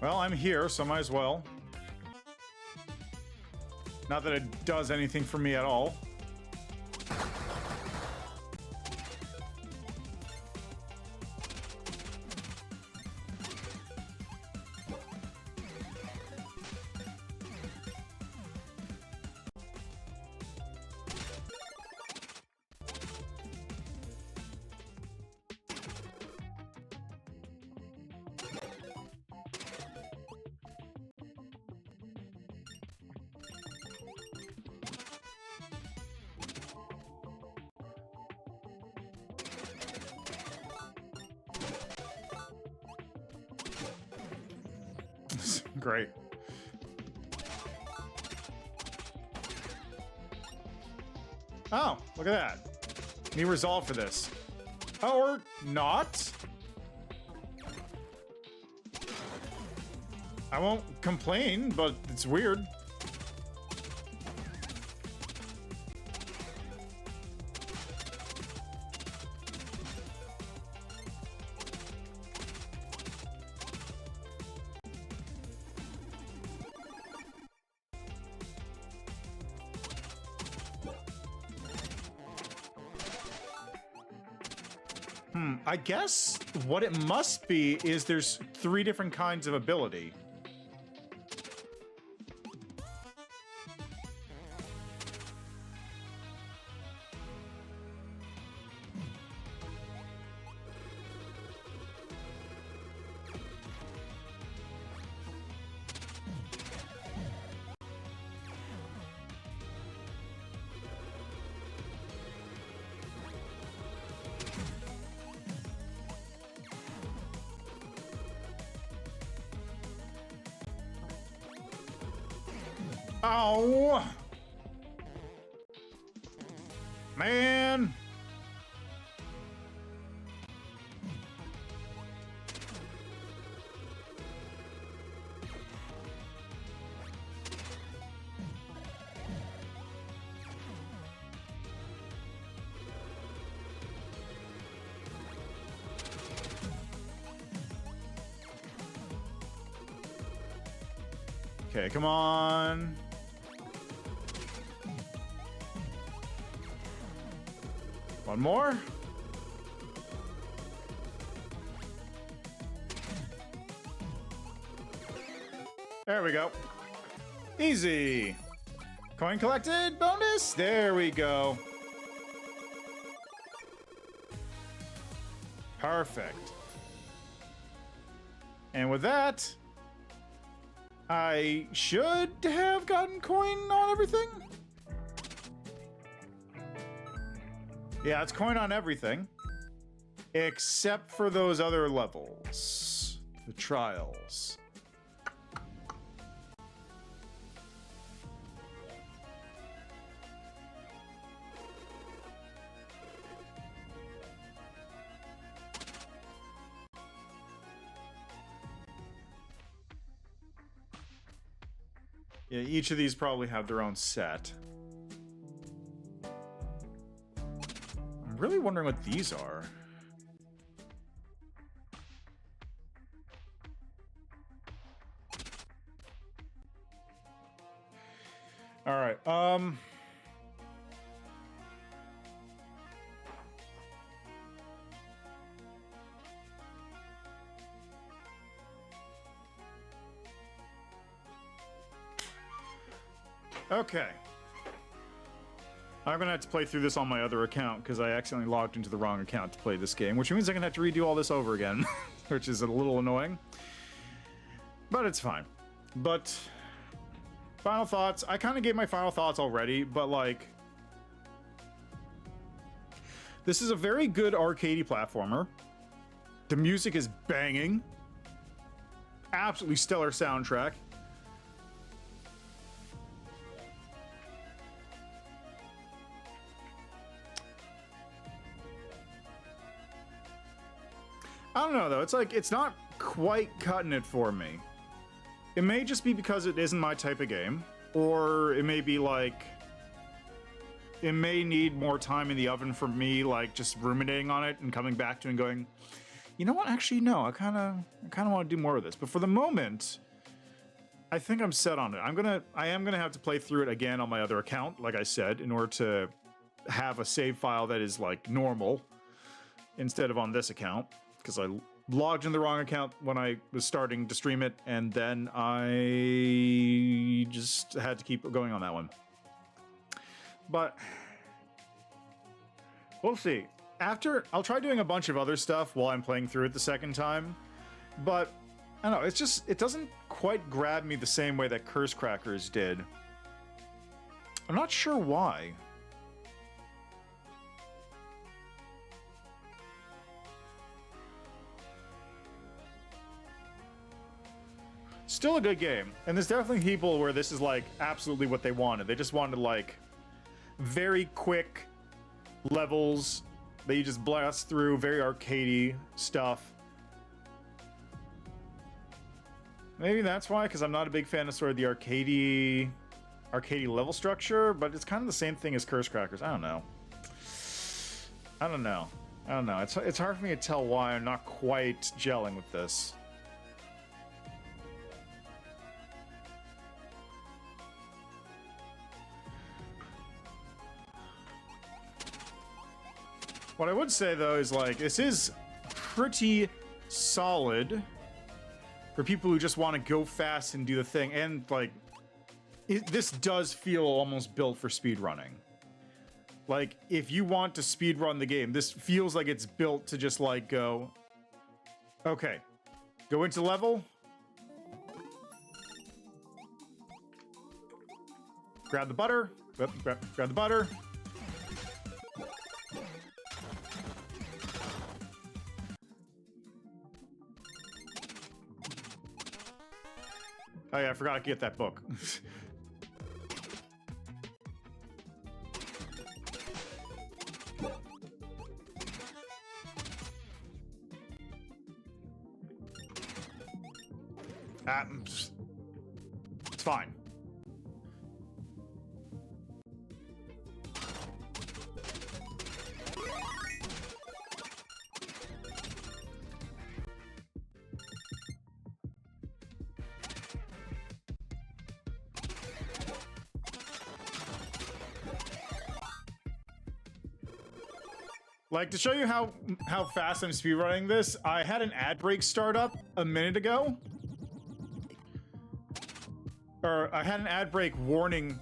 Speaker 1: Well, I'm here, so might as well. Not that it does anything for me at all. Great. Oh, look at that. Need resolve for this. Or not. I won't complain, but it's weird. I guess what it must be is there's 3 different kinds of ability. Oh! Man! Okay, come on. One more. There we go. Easy. Coin collected bonus. There we go. Perfect. And with that, I should have gotten coin on everything. Yeah, it's coin on everything. Except for those other levels. The trials. Yeah, each of these probably have their own set. I'm really wondering what these are. All right. Okay. I'm gonna have to play through this on my other account because I accidentally logged into the wrong account to play this game, which means I'm gonna have to redo all this over again, which is a little annoying. But it's fine. But final thoughts. I kind of gave my final thoughts already, but like, this is a very good arcadey platformer. The music is banging. Absolutely stellar soundtrack. I don't know though, it's like, it's not quite cutting it for me. It may just be because it isn't my type of game, or it may be like, it may need more time in the oven for me, like just ruminating on it and coming back to it and going, you know what, actually no, I kind of want to do more of this. But for the moment, I think I'm set on it. I am gonna have to play through it again on my other account, like I said, in order to have a save file that is like normal instead of on this account. Because I logged in the wrong account when I was starting to stream it, and then I just had to keep going on that one. But we'll see. I'll try doing a bunch of other stuff while I'm playing through it the second time, but I don't know, it doesn't quite grab me the same way that Curse Crackers did. I'm not sure why. Still a good game, and there's definitely people where this is like absolutely what they wanted. They just wanted like very quick levels that you just blast through, very arcadey stuff. Maybe that's why, because I'm not a big fan of sort of the arcadey level structure, but it's kind of the same thing as Curse Crackers. I don't know. It's hard for me to tell why I'm not quite gelling with this. What I would say though is like, this is pretty solid for people who just want to go fast and do the thing. And like, this does feel almost built for speedrunning. Like, if you want to speedrun the game, this feels like it's built to just like go, okay, go into level, grab the butter, grab the butter. Oh yeah, I forgot to get that book. It's fine. Like, to show you how fast I'm speedrunning this, I had an ad break start up a minute ago. Or I had an ad break warning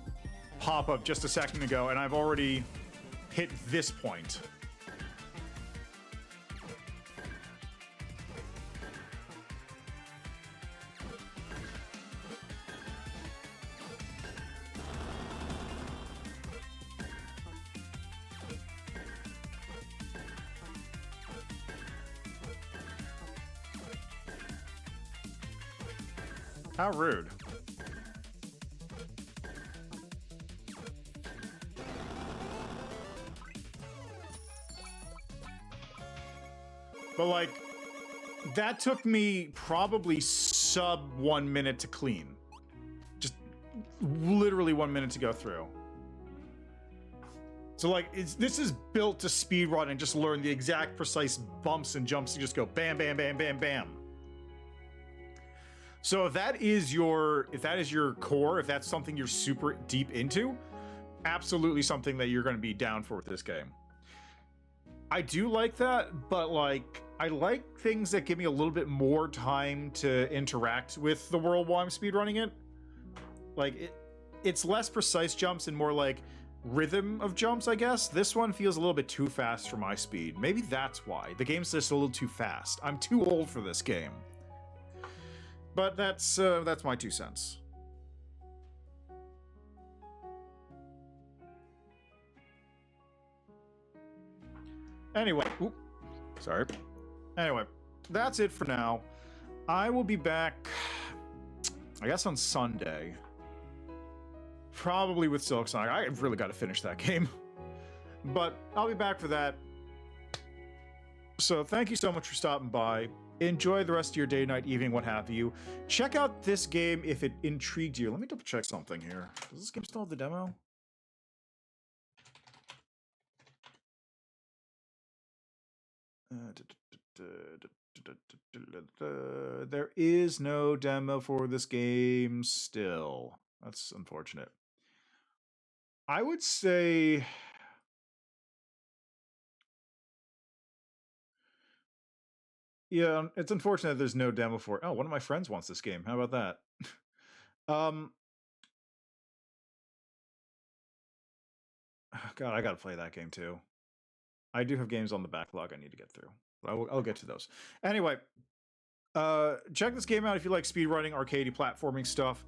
Speaker 1: pop up just a second ago, and I've already hit this point. How rude. But like, that took me probably sub 1 minute to clean. Just literally 1 minute to go through. So like, this is built to speedrun and just learn the exact precise bumps and jumps. You just go bam, bam, bam, bam, bam. So if that is your core, if that's something you're super deep into, absolutely something that you're going to be down for with this game. I do like that, but like, I like things that give me a little bit more time to interact with the world while I'm speedrunning it. Like, it's less precise jumps and more like rhythm of jumps, I guess. This one feels a little bit too fast for my speed. Maybe that's why. The game's just a little too fast. I'm too old for this game. But that's my 2 cents. Anyway, sorry. Anyway, that's it for now. I will be back, I guess, on Sunday. Probably with Silk Sonic. I really got to finish that game. But I'll be back for that. So thank you so much for stopping by. Enjoy the rest of your day, night, evening, what have you. Check out this game if it intrigued you. Let me double check something here. Does this game still have the demo? There is no demo for this game still. That's unfortunate. I would say... Yeah, it's unfortunate there's no demo for it. Oh, one of my friends wants this game. How about that? God, I gotta play that game too. I do have games on the backlog I need to get through. I'll get to those. Anyway, check this game out if you like speedrunning, arcadey, platforming stuff.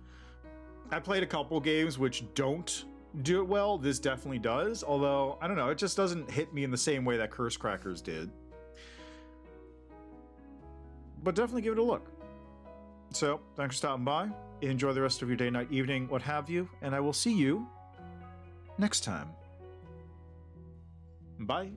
Speaker 1: I played a couple games which don't do it well. This definitely does. Although, I don't know, it just doesn't hit me in the same way that Curse Crackers did. But definitely give it a look. So, thanks for stopping by. Enjoy the rest of your day, night, evening, what have you. And I will see you next time. Bye.